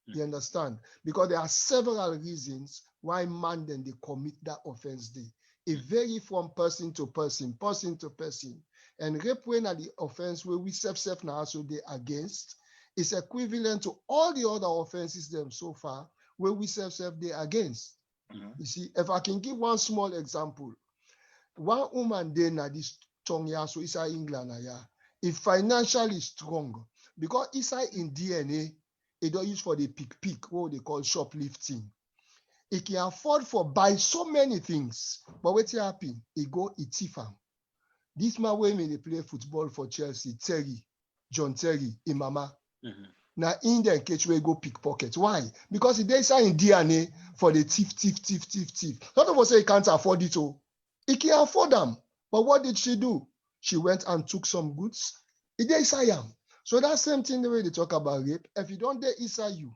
[SPEAKER 4] You understand? Because there are several reasons why man then they commit that offense day. It varies from person to person. And rape when at the offense where we self now so they against is equivalent to all the other offenses them so far where we self they against. You see, if I can give one small example, one woman then na this strong so inside England if financially strong because inside in DNA it don't use for the pick what they call shoplifting. It can afford for buy so many things, but what's happen? It go it thief am. This man when they play football for Chelsea, John Terry, Imama. Now Indian catch where go pickpocket. Why? Because it is in DNA for the thief. Not of us say he can't afford it all. He can afford them. But what did she do? She went and took some goods. It is am. So that same thing the way they talk about rape. If you don't dare inside you,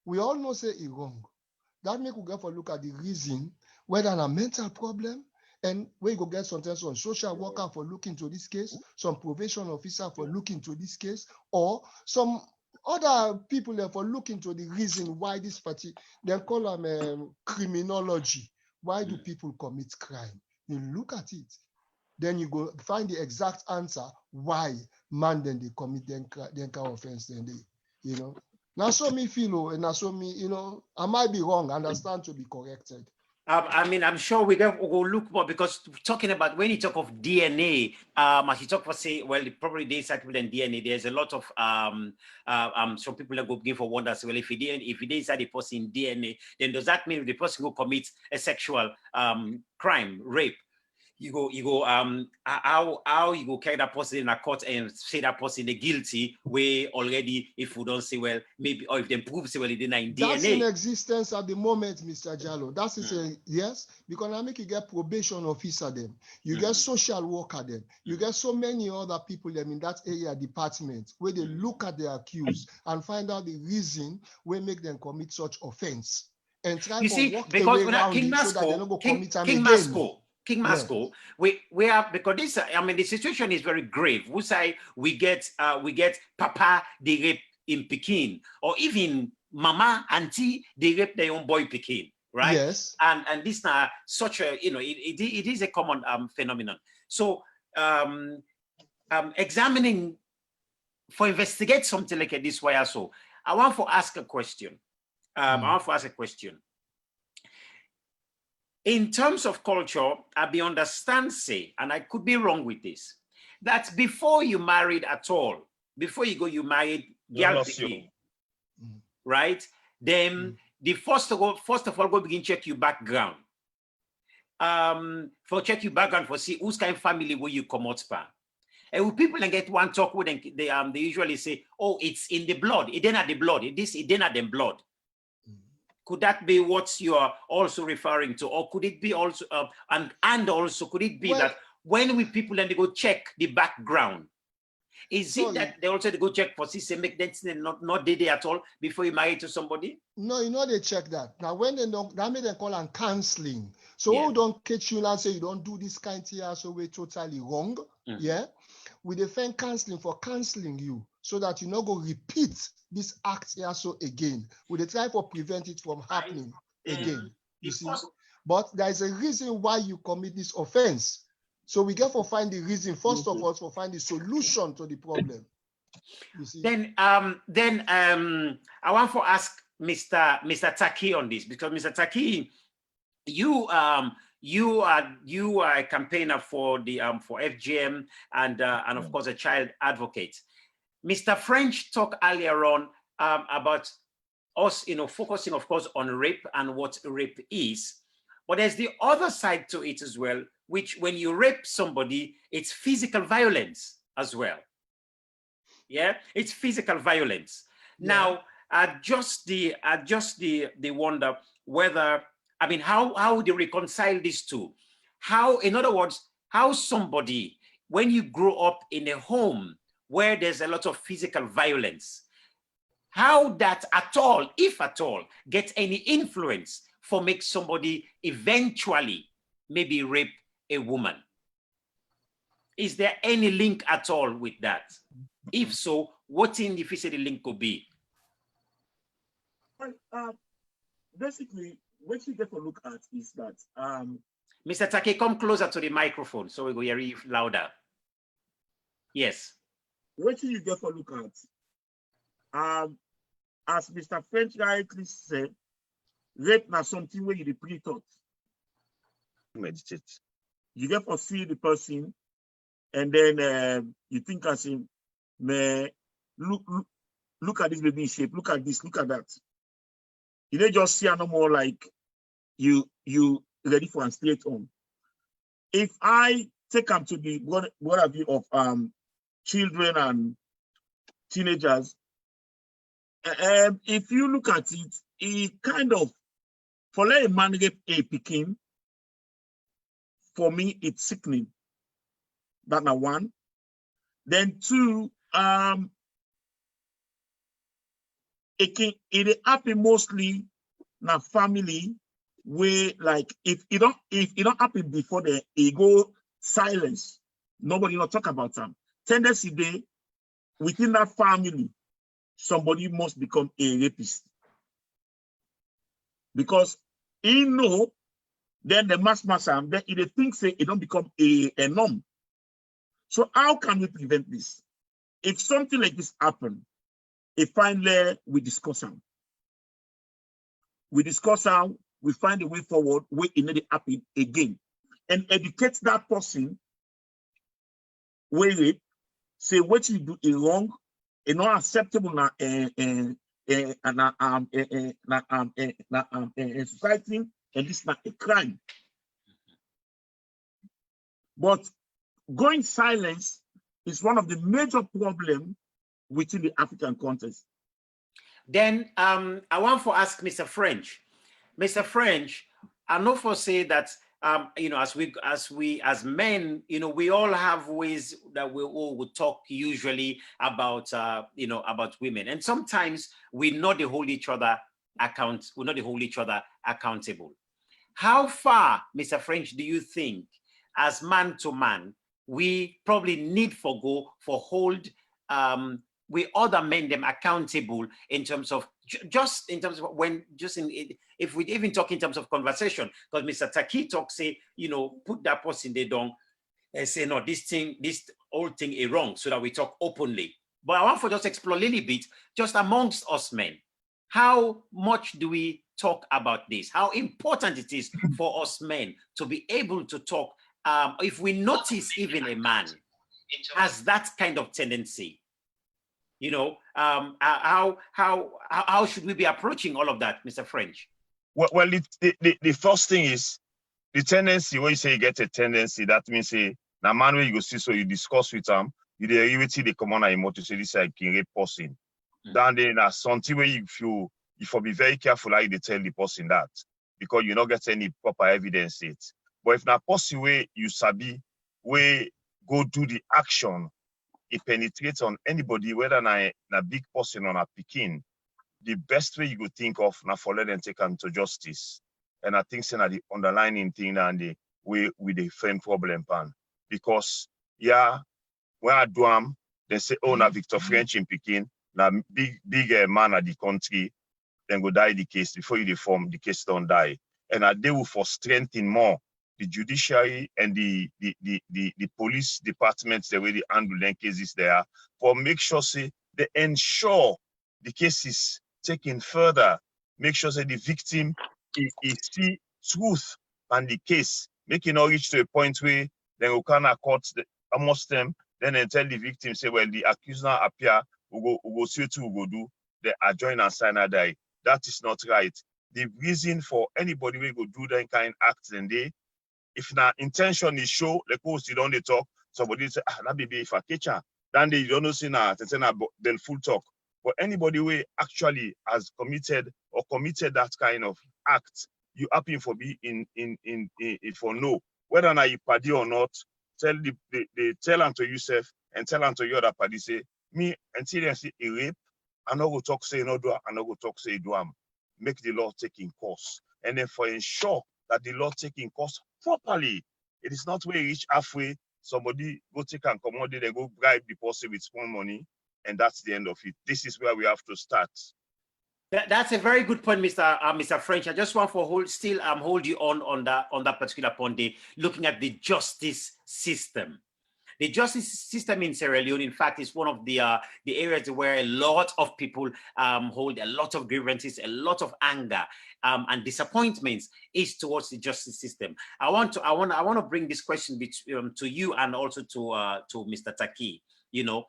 [SPEAKER 4] we all know say it wrong. That make we go for look at the reason whether a mental problem, And we go get sometimes some social worker for looking into this case, some probation officer for looking into this case, or some other people there for looking into the reason why this party, they call them criminology. Why do people commit crime? You look at it, then you go find the exact answer why man then they commit them kind of offense, then they, you know. Now so me feel, and now so me, you know, I might be wrong, understand to be corrected.
[SPEAKER 2] I mean, I'm sure we go look more, because talking about, when you talk of DNA, as you talk for, say, well, probably they start with DNA. There's a lot of some people that go give for wonders. Well, if they inside the person DNA, then does that mean the person who commits a sexual crime, rape? You go how you go carry that person in a court and say that person is guilty, where already, if we don't say, well, maybe, or if they prove, say, well, they deny DNA.
[SPEAKER 4] That's in existence at the moment, Mr. Jalloh. That is a yes, because I make you get probation officer them, you get social worker them, you get so many other people them in that area department where they look at the accused and find out the reason where make them commit such offense and try to walk away around it so that they don't go commit them again.
[SPEAKER 2] King Masco, we are, because this, I mean, the situation is very grave. We say we get papa they rape in Pekin, or even mama, auntie they rape their own boy Pekin, right?
[SPEAKER 4] Yes.
[SPEAKER 2] And this now such a, you know, it is a common phenomenon. So examining for investigate something like this way also, I want to ask a question. In terms of culture, I be understand, say, and I could be wrong with this, that before you married at all, before you go, you married girl, right? Then the first of all, go begin check your background. For check your background for see whose kind of family will you come out from. And when people get one talk with them, they usually say, oh, it's in the blood. It didn't have the blood. It didn't have the blood. Could that be what you are also referring to, or could it be also and also could it be that when we people and they go check the background, is it that they also go check for system make them not did at all before you marry to somebody?
[SPEAKER 4] No, you know they check that. Now when they don't, that make them call them counseling. So who don't catch you and say you don't do this kind of thing, so we're totally wrong. Yeah, we defend counseling for counseling you so that you not go repeat this act here so again. We try to prevent it from happening again. You see, but there is a reason why you commit this offense. So we get to find the reason first of all, to find the solution to the problem. You see.
[SPEAKER 2] Then I want to ask Mr. Taquie on this, because Mr. Taquie, you are a campaigner for the for FGM and of course a child advocate. Mr. French talked earlier on about us, you know, focusing of course on rape and what rape is, but there's the other side to it as well, which when you rape somebody, it's physical violence as well. Yeah, it's physical violence. Yeah. Now, I just wonder whether, I mean, how would you reconcile these two? How, in other words, how somebody, when you grow up in a home where there's a lot of physical violence, how that at all, if at all, gets any influence for make somebody eventually maybe rape a woman? Is there any link at all with that? If so, what in the the link could be?
[SPEAKER 3] Well, basically, what you get to look at is that
[SPEAKER 2] Mr. Taquie, come closer to the microphone so we go hear you louder. Yes.
[SPEAKER 3] What you get to look at, as Mr. French rightly said, rape now something where you pre-thought. Meditate. You get to see the person, and then you think as him, man, look at this baby shape, look at this, look at that. You don't just see no more like you ready for a straight on. If I take them to the what have you of children and teenagers, if you look at it, it kind of, for let a man rape a Pekin, for me it's sickening. That now one. Then two, it happen mostly na family
[SPEAKER 5] we like if it don't happen before the ego silence, nobody not talk about them. Tendency day within that family, somebody must become a rapist. Because he know then the mass and then if they think say it don't become a norm. So how can we prevent this? If something like this happen, if finally we discuss them. We discuss how we find a way forward where it not happen again. And educate that person where it say what you do is wrong, and not acceptable in society, and this is not a crime. But going silence is one of the major problems within the African context.
[SPEAKER 2] Then I want to ask Mr. French. Mr. French, I know for say that you know, as men, you know, we all have ways that we all would talk usually about you know, about women, and sometimes we not hold each other accountable. How far, Mr. French, do you think, as man to man, we probably need for hold we other men them accountable in terms of just in terms of when just in if we even talk in terms of conversation, because Mr. Taquie talk say, you know, put that person they don't and say no, this whole thing is wrong, so that we talk openly. But I want to just explore a little bit just amongst us men. How much do we talk about this? How important it is for us men to be able to talk if we notice even a man has that kind of tendency, you know, how should we be approaching all of that, Mr. French?
[SPEAKER 3] Well, the first thing is the tendency. When you say you get a tendency, that means say now man where you go see, so you discuss with them, you the common emotion, say this is a rape person. Then there's something where you feel you will be very careful how you tell the person that, because you not get any proper evidence it. But if na person way you sabi, we go do the action, it penetrates on anybody, whether na big person or a pekin, the best way you could think of na for let them take them to justice. And I think saying the underlining thing and the way with the frame problem pan. Because yeah, when I do them, they say, oh, na Victor French in Pekin, na big man at the country, then go die the case before you reform, the case don't die. And they will for strengthen more the judiciary and the police departments, the way they handle their cases there, for make sure say they ensure the case is taken further, make sure that the victim is see truth on the case, making all reach to a point where then we can court almost them, then they tell the victim, say, well, the accused now appear, we go see what we go do, they adjoin and sign and die. That is not right. The reason for anybody will go do that kind of act, then if na intention is show, like post you don't talk, somebody say, that be if I catch her, then they don't know say then full talk. But anybody who actually has committed that kind of act, you happen for be in for no, whether or not you party or not, tell the tell unto yourself and tell unto your other party, say, me until they say a rape, I no go talk say no do, I no go talk say do am. Make the law taking course. And then for ensure that the law taking course properly. It is not where you reach halfway, somebody go take and commodity, they go bribe the person with small money, and that's the end of it. This is where we have to start.
[SPEAKER 2] That's a very good point, Mr. French. I just want to hold you on that particular point, looking at the justice system. The justice system in Sierra Leone, in fact, is one of the areas where a lot of people hold a lot of grievances, a lot of anger and disappointments is towards the justice system. I want to bring this question to you and also to Mr. Taquie. You know,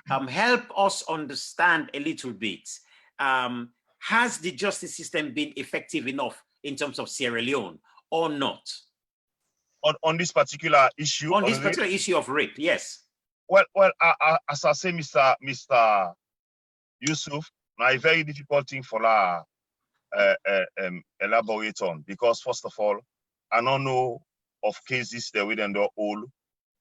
[SPEAKER 2] help us understand a little bit. Has the justice system been effective enough in terms of Sierra Leone or not?
[SPEAKER 3] On this particular issue?
[SPEAKER 2] On this particular issue of rape, yes.
[SPEAKER 3] Well, as I say, Mr. Yusuf, now a very difficult thing for elaborate on, because first of all, I don't know of cases that we then do all,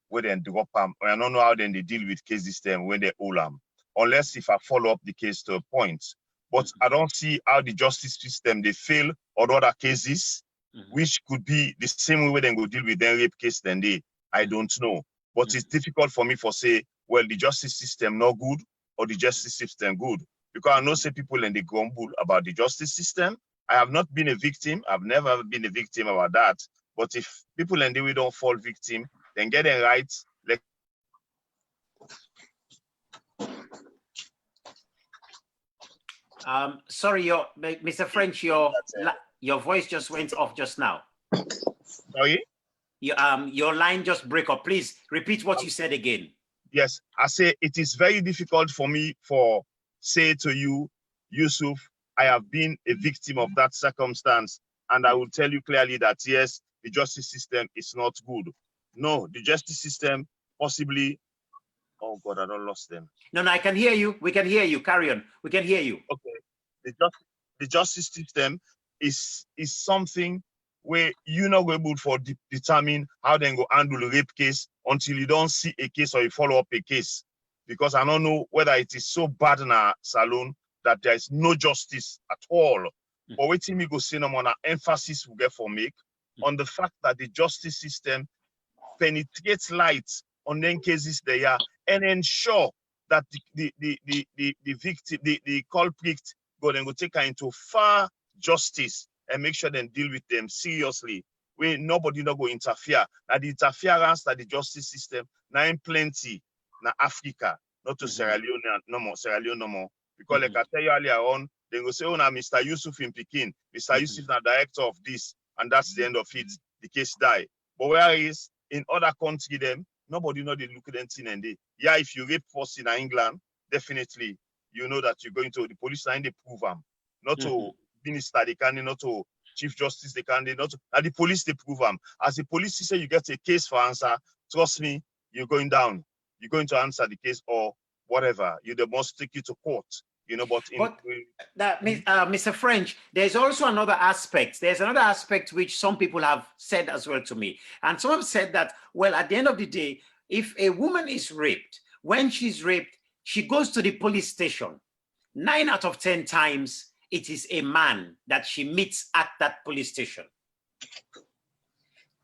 [SPEAKER 3] where they drop them. I don't know how then they deal with cases then when they all them. Unless if I follow up the case to a point. but I don't see how the justice system they fail or other cases, which could be the same way they go deal with their rape case than they. I don't know. But it's difficult for me for say, well, the justice system not good or the justice system good. Because I know say people and they grumble about the justice system. I have not been a victim. I've never been a victim about that. But if people and they we don't fall victim, then get it right. Like
[SPEAKER 2] sorry, Mr. French, your voice just went off just now.
[SPEAKER 3] Sorry?
[SPEAKER 2] Your line just break up. Please repeat what you said again.
[SPEAKER 3] Yes, I say it is very difficult for me for say to you, Yusuf, I have been a victim of that circumstance. And I will tell you clearly that yes, the justice system is not good. No, the justice system possibly, oh God, I don't lost them.
[SPEAKER 2] No, I can hear you. We can hear you. Carry on. We can hear you.
[SPEAKER 3] Okay. The justice system is something where you're not able to determine how they go handle a rape case until you don't see a case or you follow up a case. Because I don't know whether it is so bad in our salon that there is no justice at all. But waiting me go see no more emphasis we get for make on the fact that the justice system penetrates light on them cases they are and ensure that the victim, the culprit go take her into fair justice and make sure they deal with them seriously. Where nobody not go interfere. Now the interference that the justice system now in plenty na Africa, not to Sierra Leone no more. Because like I tell you earlier on, they go say, oh now Mr. Yusuf in Pekin, Mr. Yusuf na director of this, and that's the end of it. The case die. But whereas in other countries, them nobody know they look at them and they if you rape person in England, definitely you know that you're going to the police line they prove them. Not to minister they can, not to chief justice they can, not to, and the police they prove them. As the police say you get a case for answer, trust me, you're going down. You're going to answer the case or whatever. You they must take you to court. You know, but
[SPEAKER 2] Mr. French, there's also another aspect. There's another aspect which some people have said as well to me. And some have said that, well, at the end of the day, if a woman is raped, when she's raped, she goes to the police station. 9 out of 10 times, it is a man that she meets at that police station.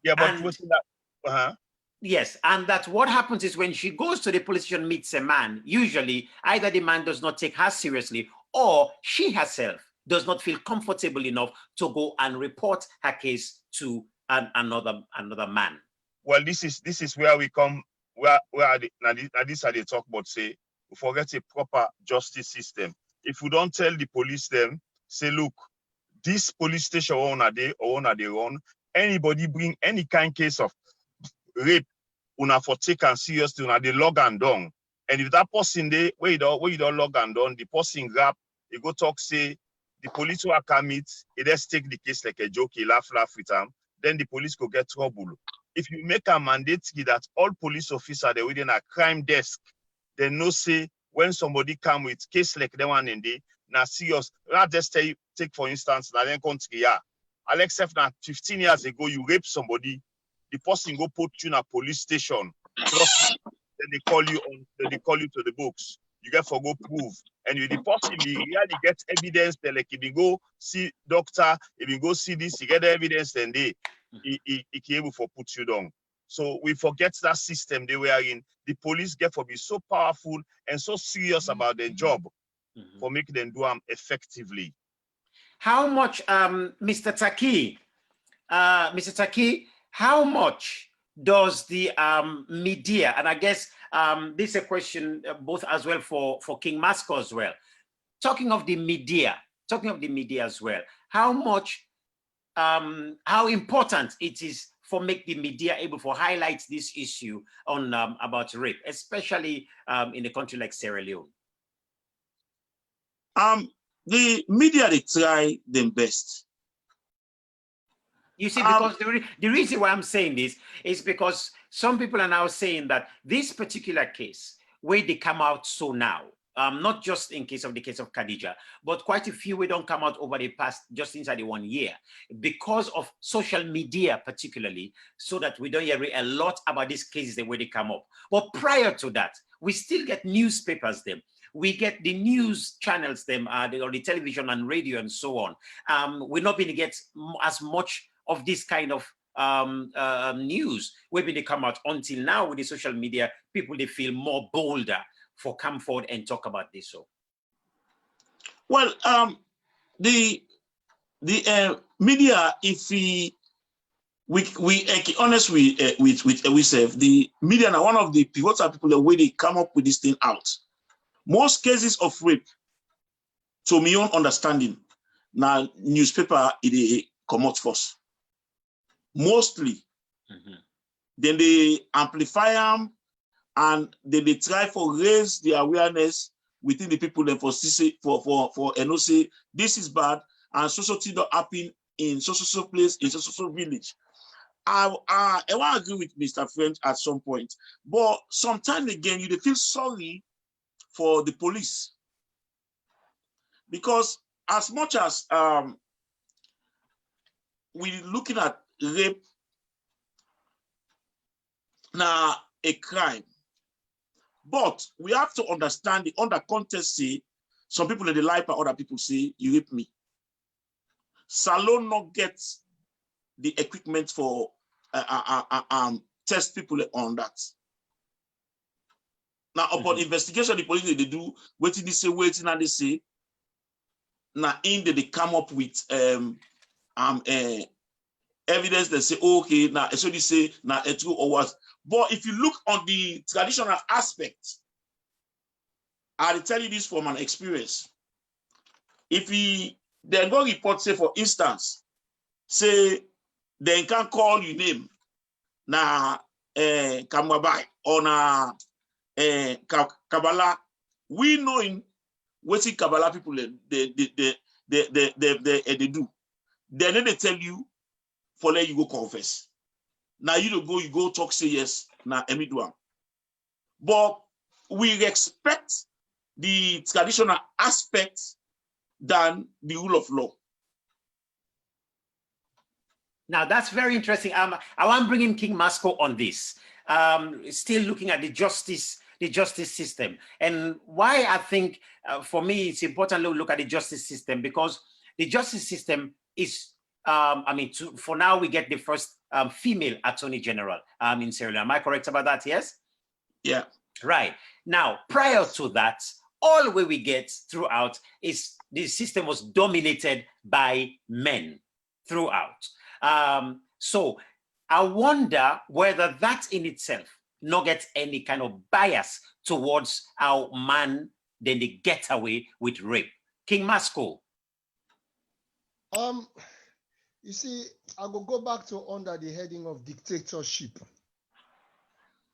[SPEAKER 3] Yeah, but
[SPEAKER 2] yes, and that what happens is when she goes to the police station, meets a man, usually either the man does not take her seriously or she herself does not feel comfortable enough to go and report her case to another man.
[SPEAKER 3] Well, this is where we come, where this are they talk about, say, we forget a proper justice system. If we don't tell the police them, say, look, this police station owner they run, anybody bring any kind case of rape, una for take and seriously, una they log and down. And if that person they where you don't log and down, the person grab, he go talk, say, the police who are commit, he just take the case like a joke, he laugh with them, then the police could get trouble. If you make a mandate that all police officers they within a crime desk, they know say when somebody come with case like the one in the now serious, not just take for instance, na then country, Alex F now 15 years ago, you rape somebody, the person go put you in a police station. Then they call you to the books. You get for go prove. And you the person really get evidence that like if you go see doctor, if you go see this, you get the evidence, then he can able for put you down. So we forget that system they were in. The police get for be so powerful and so serious about their job for making them do them effectively.
[SPEAKER 2] How much, Mr. Taquie, how much does the media, and I guess this is a question both as well for King Masco as well, talking of the media as well, how much, how important it is for make the media able to highlight this issue on about rape, especially in a country like Sierra Leone?
[SPEAKER 5] The media, they try their best.
[SPEAKER 2] You see, because the reason why I'm saying this is because some people are now saying that this particular case, where they come out so now, not just in case of the case of Khadija, but quite a few we don't come out over the past, just inside the 1 year, because of social media particularly, so that we don't hear a lot about these cases the way they come up. But prior to that, we still get newspapers them. we get the news channels, them or the television and radio and so on. We're not going to get as much of this kind of news when they come out. Until now, with the social media, people, they feel more bolder for come forward and talk about this. So,
[SPEAKER 5] well, the media, if we honest with ourselves, the media are one of the pivotal people the way they come up with this thing out. Most cases of rape, to my own understanding, now newspaper it come out first. Mostly, then they amplify them and then they try for raise the awareness within the people and for say this is bad and so thing don't happen in so place in so village. I want to agree with Mr. French at some point, but sometimes again you feel sorry for the police because as much as we're looking at rape now a crime, but we have to understand the under context. Say some people in the life and other people say you rape me. Salon not get the equipment for test people on that. Now upon investigation, the police they do waiting they say waiting and they say now in they come up with evidence that say okay now so they say now a true or what. But if you look on the traditional aspect, I'll tell you this from an experience. If they go report, say for instance, say they can call your name na Kamwabai or na Kabbalah, we knowing what the Kabbalah people they do. Then they tell you for let you go confess. Now you go talk, say yes, now Emiduam. But we expect the traditional aspect than the rule of law.
[SPEAKER 2] Now that's very interesting. I want to bring in King Masco on this. Still looking at the justice system, and why I think for me it's important to look at the justice system because the justice system is. For now we get the first female attorney general in Sierra Leone. Am I correct about that? Yes.
[SPEAKER 5] Yeah.
[SPEAKER 2] Right. Now, prior to that, all we get throughout is the system was dominated by men throughout. So I wonder whether that in itself not get any kind of bias towards how man then they get away with rape. King Masco.
[SPEAKER 4] You see, I will go back to under the heading of dictatorship.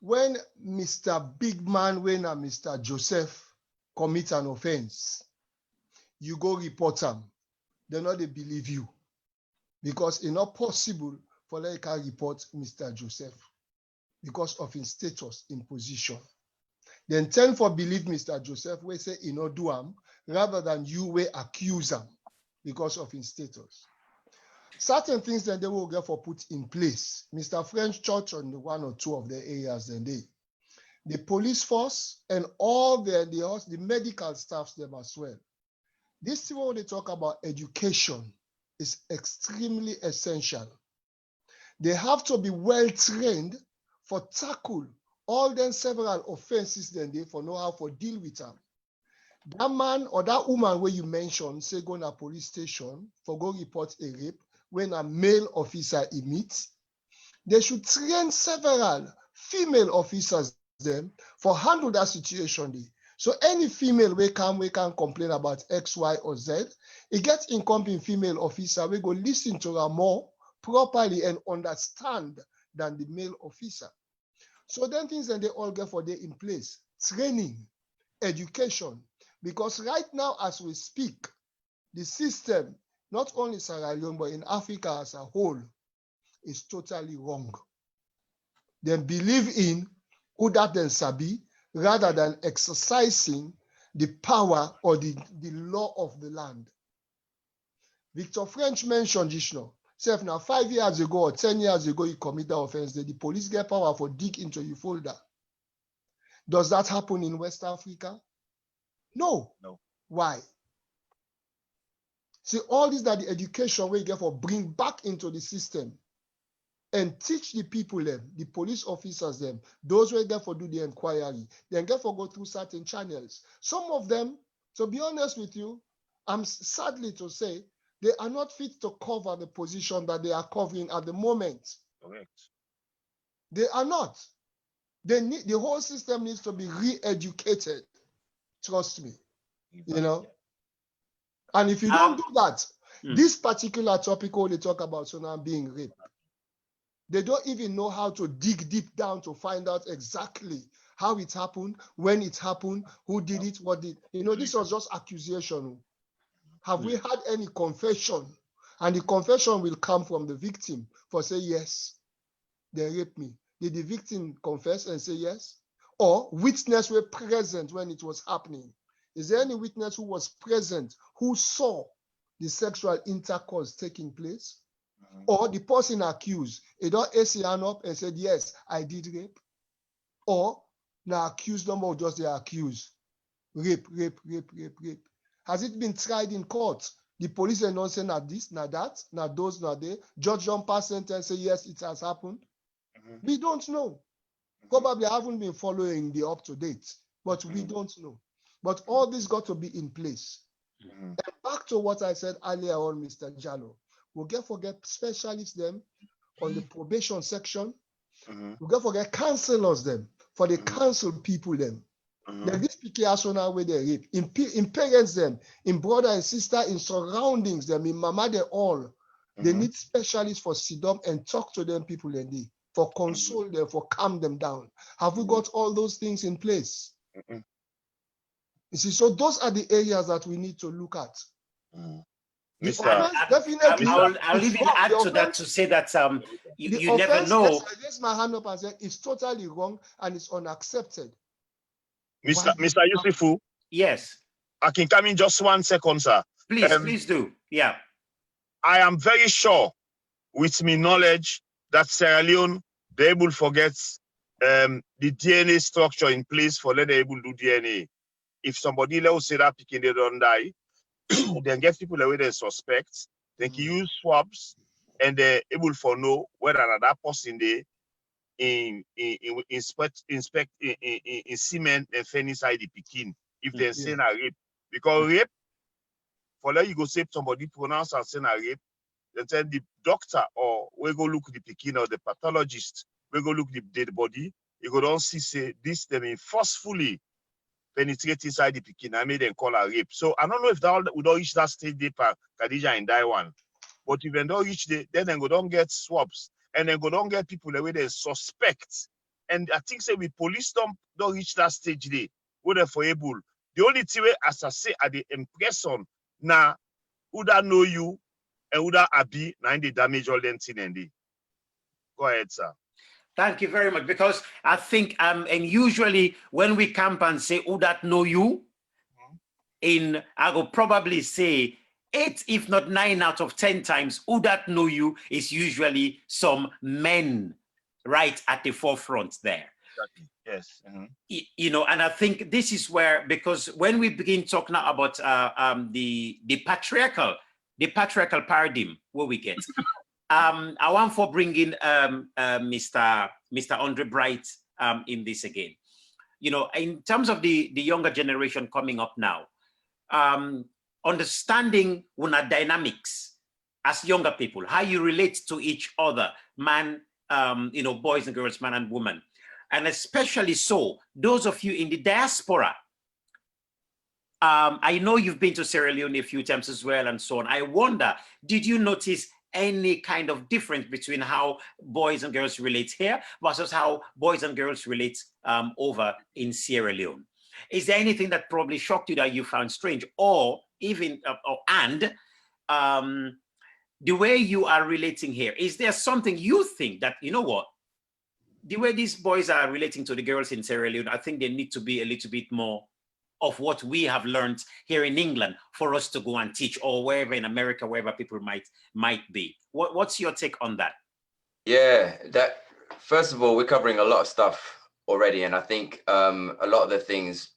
[SPEAKER 4] When Mr. Big Man, when Mr. Joseph commit an offense, you go report them. They not they believe you. Because it's not possible for they can report Mr. Joseph because of his status in position. Then tend for believe Mr. Joseph, we say he not do him, rather than you we accuse him because of his status. Certain things that they will get for put in place. Mr. French Church on the one or two of the areas then the police force and all the medical staffs them as well. This thing when they talk about education is extremely essential. They have to be well trained for tackle all them several offenses then they for know how to deal with them. That man or that woman where you mentioned say go to police station for go report a rape. When a male officer emits, they should train several female officers them for handle that situation. So any female we can complain about X, Y, or Z, it gets incompetent female officer, we go listen to her more properly and understand than the male officer. So then things that they all get for day in place, training, education, because right now as we speak, the system, not only Sierra Leone, but in Africa as a whole, is totally wrong. They believe in Udat and Sabi rather than exercising the power or the law of the land. Victor French mentioned just now, say if now 5 years ago or 10 years ago you commit the offense, the police get power for dig into your folder. Does that happen in West Africa? No.
[SPEAKER 3] No.
[SPEAKER 4] Why? See, all this that the education we get for bring back into the system and teach the people them, the police officers them, those who get for do the inquiry, then get for go through certain channels. Some of them, to be honest with you, I'm sadly to say, they are not fit to cover the position that they are covering at the moment.
[SPEAKER 3] Correct.
[SPEAKER 4] They are not. They need, the whole system needs to be re-educated. Trust me, you know. And if you don't do that, this particular topic they talk about so now being raped, they don't even know how to dig deep down to find out exactly how it happened, when it happened, who did it, what did. You know, this was just accusation. Have we had any confession? And the confession will come from the victim for say, yes, they raped me. Did the victim confess and say yes? Or witness were present when it was happening? Is there any witness who was present who saw the sexual intercourse taking place? Or the person accused, he don't AC up and said, yes, I did rape. Or now accused number just the accused. Rape. Has it been tried in court? The police are not saying not this, not that, not those, not they. Judge John pass sentence say yes, it has happened. We don't know. Probably haven't been following the up to date, but we don't know. But all this got to be in place. And back to what I said earlier on, Mr. Jalloh, we'll forget specialists them on the probation section. We'll forget counselors them for the counsel people them. Then this PK where they rape, in parents them, in brother and sister, in surroundings them, in mama they all. They need specialists for sit down and talk to them people and they for console them, for calm them down. Have we got all those things in place? You see, so those are the areas that we need to look at. The offense, definitely.
[SPEAKER 2] I'll even add to that to say that you never know.
[SPEAKER 4] Yes, I raise my hand up and say it's totally wrong and it's unaccepted.
[SPEAKER 3] Mr. Usifu.
[SPEAKER 2] Yes.
[SPEAKER 3] I can come in just 1 second, sir.
[SPEAKER 2] Please do. Yeah.
[SPEAKER 3] I am very sure, with me knowledge, that Sierra Leone, they able forget the DNA structure in place for let they able do DNA. If somebody let us say that picking they don't die, then get people away they suspect, they can use swabs and they're able for know whether that person they inspect in cement and fan inside the picking if they're saying a rape. Because rape, for let you go say somebody pronounce and saying a rape, then the doctor or we go look the picking or the pathologist, we go look the dead body, you go don't see say this them forcefully penetrate inside the picking. I made them call a rape. So I don't know if that would not reach that stage they Khadija and die one. But if they don't reach the, then they go don't get swabs and then go don't get people the way they suspect. And I think say we police don't reach that stage they where they for able. The only thing as I say at the impression now who that know you and who that abi now they damage all them thing and they. Go ahead, sir.
[SPEAKER 2] Thank you very much, because I think and usually when we camp and say who that know you, I will probably say 8 if not 9 out of 10 times who that know you is usually some men right at the forefront there.
[SPEAKER 3] Exactly. Yes.
[SPEAKER 2] You know, and I think this is where, because when we begin talking about the patriarchal paradigm where we get. I want for bringing Mr. Andre Bright in this again. You know, in terms of the younger generation coming up now, understanding una dynamics as younger people, how you relate to each other, man, you know, boys and girls, man and woman, and especially so those of you in the diaspora. I know you've been to Sierra Leone a few times as well, and so on. I wonder, did you notice any kind of difference between how boys and girls relate here versus how boys and girls relate over in Sierra Leone? Is there anything that probably shocked you that you found strange, or even the way you are relating here? Is there something you think that, you know what, the way these boys are relating to the girls in Sierra Leone, I think they need to be a little bit more of what we have learned here in England for us to go and teach, or wherever in America, wherever people might be. What's your take on that?
[SPEAKER 6] Yeah, that first of all, we're covering a lot of stuff already, and I think a lot of the things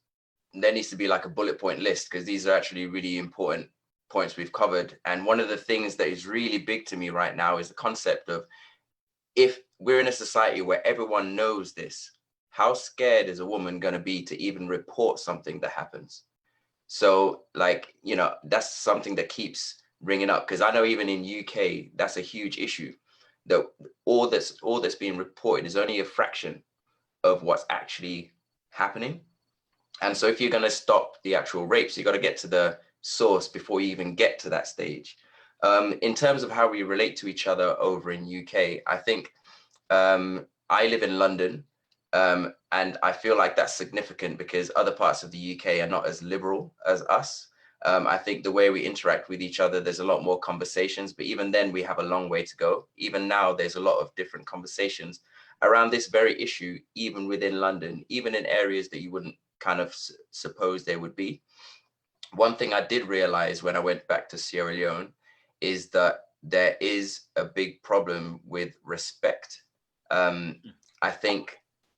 [SPEAKER 6] there needs to be like a bullet point list, because these are actually really important points we've covered. And one of the things that is really big to me right now is the concept of, if we're in a society where everyone knows this, how scared is a woman going to be to even report something that happens? So like, you know, that's something that keeps ringing up, because I know even in UK, that's a huge issue, that all that's being reported is only a fraction of what's actually happening. And so if you're going to stop the actual rapes, you got to get to the source before you even get to that stage. In terms of how we relate to each other over in UK, I think I live in London, and I feel like that's significant because other parts of the UK are not as liberal as us. I think the way we interact with each other, there's a lot more conversations, but even then we have a long way to go. Even now, there's a lot of different conversations around this very issue, even within London, even in areas that you wouldn't kind of suppose there would be. One thing I did realize when I went back to Sierra Leone is that there is a big problem with respect. I think,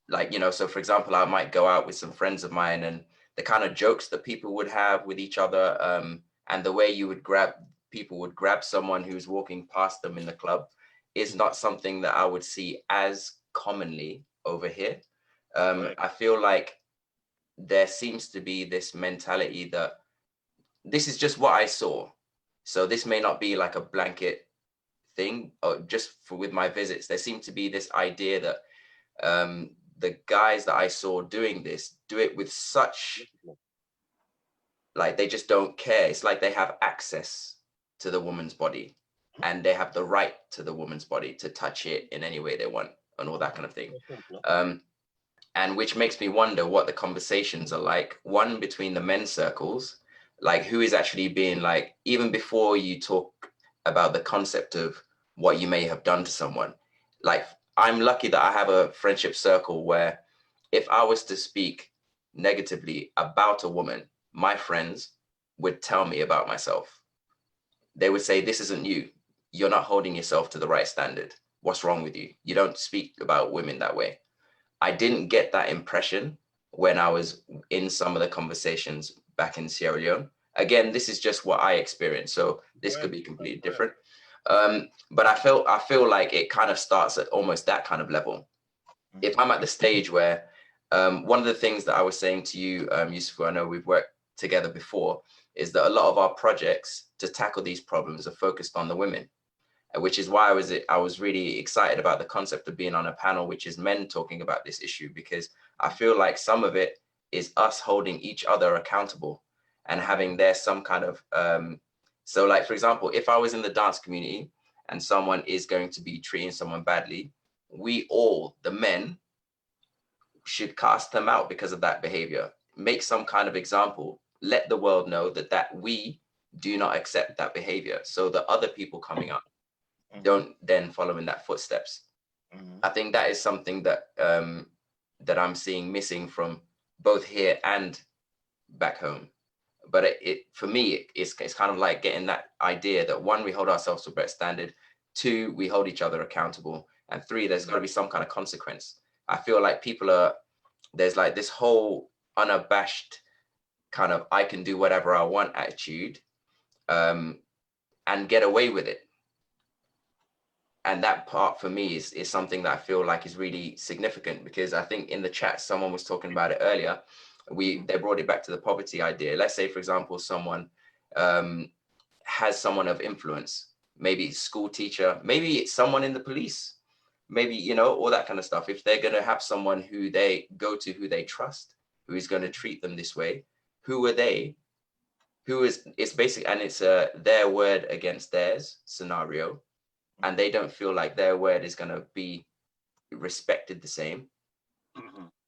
[SPEAKER 6] like, you know, so for example, I might go out with some friends of mine, and the kind of jokes that people would have with each other, and the way people would grab someone who's walking past them in the club is not something that I would see as commonly over here. I feel like there seems to be this mentality that this is just what I saw. So this may not be like a blanket thing, or just with my visits, there seemed to be this idea that the guys that I saw doing this, do it with such, like, they just don't care. It's like they have access to the woman's body, and they have the right to the woman's body to touch it in any way they want, and all that kind of thing. And which makes me wonder what the conversations are like, one, between the men's circles, like who is actually being, like, even before you talk about the concept of what you may have done to someone. Like, I'm lucky that I have a friendship circle where if I was to speak negatively about a woman, my friends would tell me about myself. They would say, this isn't you. You're not holding yourself to the right standard. What's wrong with you? You don't speak about women that way. I didn't get that impression when I was in some of the conversations back in Sierra Leone. Again, this is just what I experienced, so this could be completely different. But I feel like it kind of starts at almost that kind of level. If I'm at the stage where, one of the things that I was saying to you, Usifu, I know we've worked together before, is that a lot of our projects to tackle these problems are focused on the women, which is why I was really excited about the concept of being on a panel, which is men talking about this issue, because I feel like some of it is us holding each other accountable and having there some kind of, so like, for example, if I was in the dance community and someone is going to be treating someone badly, we all, the men, should cast them out because of that behavior, make some kind of example, let the world know that we do not accept that behavior, so that other people coming up don't then follow in that footsteps. I think that is something that that I'm seeing missing from both here and back home. But for me, it's kind of like getting that idea that, one, we hold ourselves to a better standard, two, we hold each other accountable, and three, there's got to be some kind of consequence. I feel like there's like this whole unabashed kind of I can do whatever I want attitude, and get away with it. And that part for me is something that I feel like is really significant, because I think in the chat, someone was talking about it earlier. They brought it back to the poverty idea. Let's say, for example, someone has someone of influence, maybe school teacher, maybe it's someone in the police, maybe, you know, all that kind of stuff. If they're going to have someone who they go to, who they trust, who is going to treat them this way, who are they? It's basically, and it's their word against theirs scenario, and they don't feel like their word is going to be respected the same.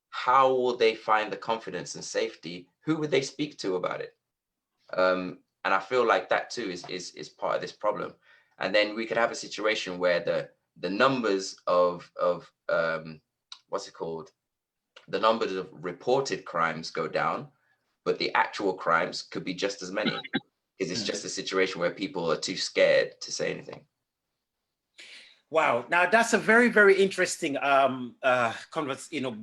[SPEAKER 6] How will they find the confidence and safety? Who would they speak to about it? And I feel like that too is part of this problem. And then we could have a situation where the numbers of what's it called? The numbers of reported crimes go down, but the actual crimes could be just as many. Because it's just a situation where people are too scared to say anything.
[SPEAKER 2] Wow, now that's a very, very interesting conversation. You know,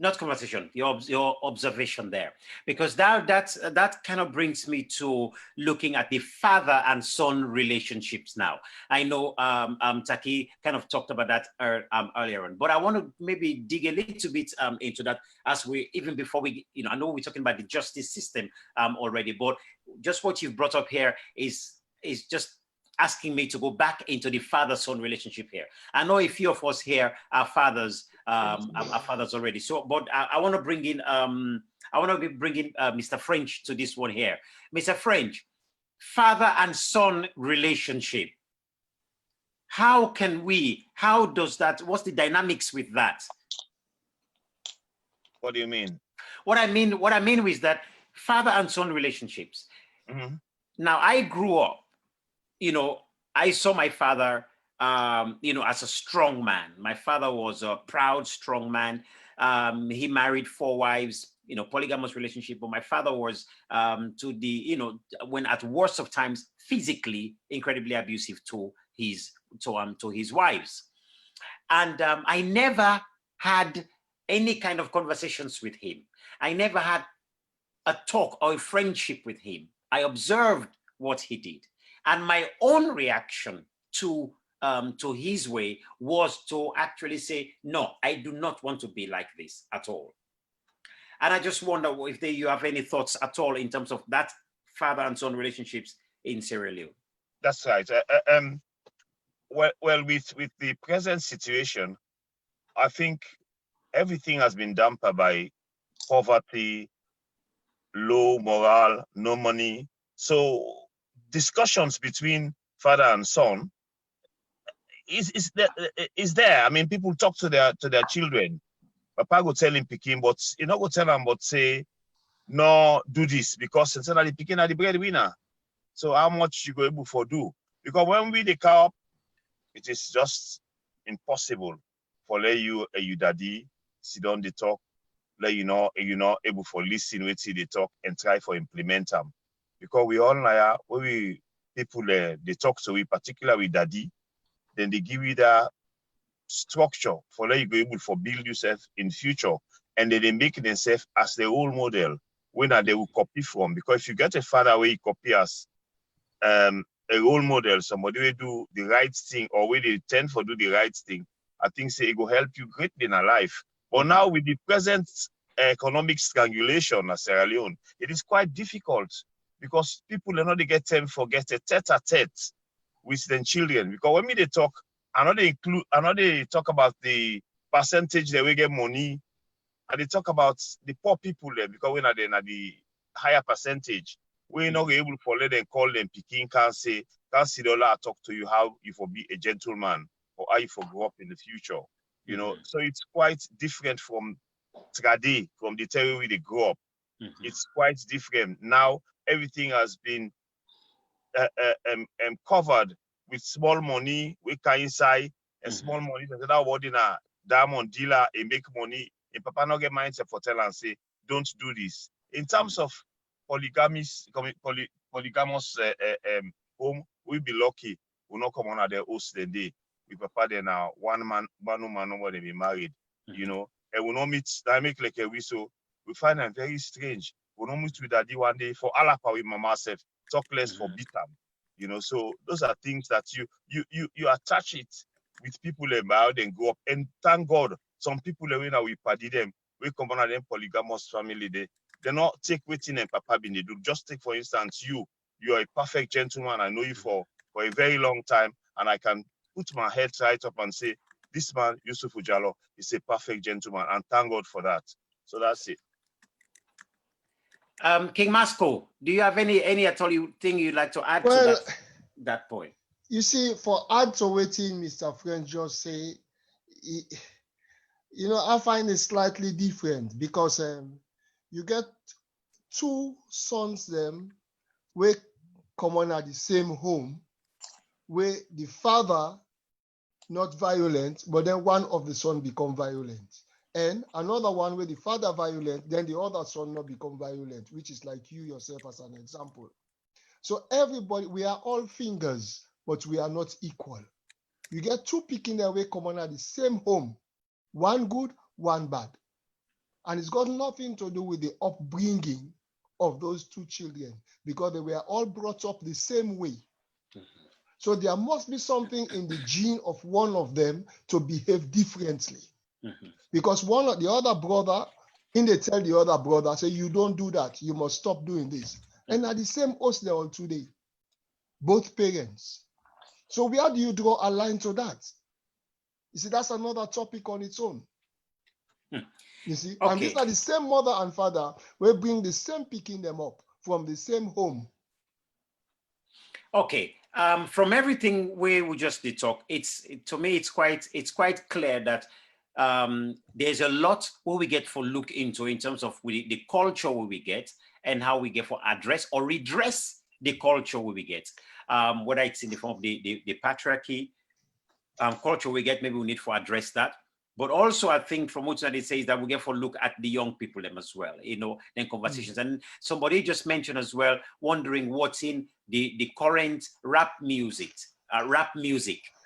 [SPEAKER 2] Not conversation, your observation there, because that kind of brings me to looking at the father and son relationships now. I know Taquie kind of talked about that earlier on, but I want to maybe dig a little bit into that as we, even before we, I know we're talking about the justice system already, but just what you've brought up here is just asking me to go back into the father-son relationship here. I know a few of us here are fathers already. So, but I want to bring in Mr. French to this one here. Mr. French, father and son relationship. How does that? What's the dynamics with that?
[SPEAKER 3] What do you mean?
[SPEAKER 2] What I mean is that father and son relationships.
[SPEAKER 3] Mm-hmm.
[SPEAKER 2] Now, I grew up. I saw my father, as a strong man. My father was a proud, strong man. He married 4 wives, polygamous relationship. But my father was, when at worst of times, physically incredibly abusive to his wives. And I never had any kind of conversations with him. I never had a talk or a friendship with him. I observed what he did. And my own reaction to his way was to actually say, no, I do not want to be like this at all. And I just wonder if you have any thoughts at all in terms of that father and son relationships in Sierra Leone.
[SPEAKER 3] That's right. Well, with the present situation, I think everything has been dampened by poverty, low morale, no money. So discussions between father and son is there. I mean, people talk to their children. Papa go tell him Peking, but you know go tell them, but say no, do this because essentially Peking are the breadwinner. So how much you go able for do? Because when we the car up, it is just impossible for let you daddy sit down the talk, let you know able for listen with the talk and try for implement them. Because we all know when people they talk to we, particularly with daddy, then they give you that structure for let you go able for build yourself in future, and then they make themselves as the role model when they will copy from. Because if you get a father where you copy as a role model, somebody will do the right thing or where they tend for do the right thing, I think say it will help you greatly in life. But now with the present economic strangulation in Sierra Leone, it is quite difficult because people are not they get time for get a tete-a-tete with their children. Because when they talk, I know they talk about the percentage they will get money, and they talk about the poor people there because we're not at the higher percentage. We're not able to let them call them Peking, can't see dollar talk to you how you for be a gentleman or how you for grow up in the future. So it's quite different from Trade, from the territory they grow up. It's quite different. Now everything has been covered with small money, we can inside and small money. That word in a diamond dealer, and make money. And Papa not get mindset for tell and say, don't do this. In terms of polygamous home, we be lucky. We not come on at their host the day. With Papa then now one woman nobody be married, and we not meet. I make like a whistle. We find them very strange. We not meet with daddy one day for Alapa with mama self. Talk less for bitam. So those are things that you attach it with people about and go up. And thank God, some people when we party them, we come on them polygamous family, they not take waiting and Papa been they do. Just take for instance, you are a perfect gentleman. I know you for a very long time, and I can put my head right up and say, this man, Usifu Jalloh, is a perfect gentleman, and thank God for that. So that's it.
[SPEAKER 2] King Masco, do you have any at all thing you'd like to add to that point?
[SPEAKER 4] You see, for add to waiting, Mr. French just say, I find it slightly different because you get 2 sons them where common at the same home, where the father not violent, but then one of the son become violent. And another one where the father violent, then the other son not become violent, which is like you yourself as an example. So everybody, we are all fingers, but we are not equal. You get 2 picking their way common at the same home, one good, one bad. And it's got nothing to do with the upbringing of those two children, because they were all brought up the same way. So there must be something in the gene of one of them to behave differently. Because one of the other brother, they tell the other brother, say, you don't do that, you must stop doing this. And at the same host they're on today, both parents. So where do you draw a line to that? You see, that's another topic on its own. You see,
[SPEAKER 2] Okay.
[SPEAKER 4] And these are the same mother and father will bring the same picking them up from the same home.
[SPEAKER 2] Okay. From everything we just did talk, to me it's quite clear that there's a lot what we get for look into in terms of the culture we get and how we get for address or redress the culture we get. Whether it's in the form of the patriarchy culture we get, maybe we need to address that. But also, I think from what it says that we get for look at the young people them as well, then conversations. And somebody just mentioned as well, wondering what's in the current rap music,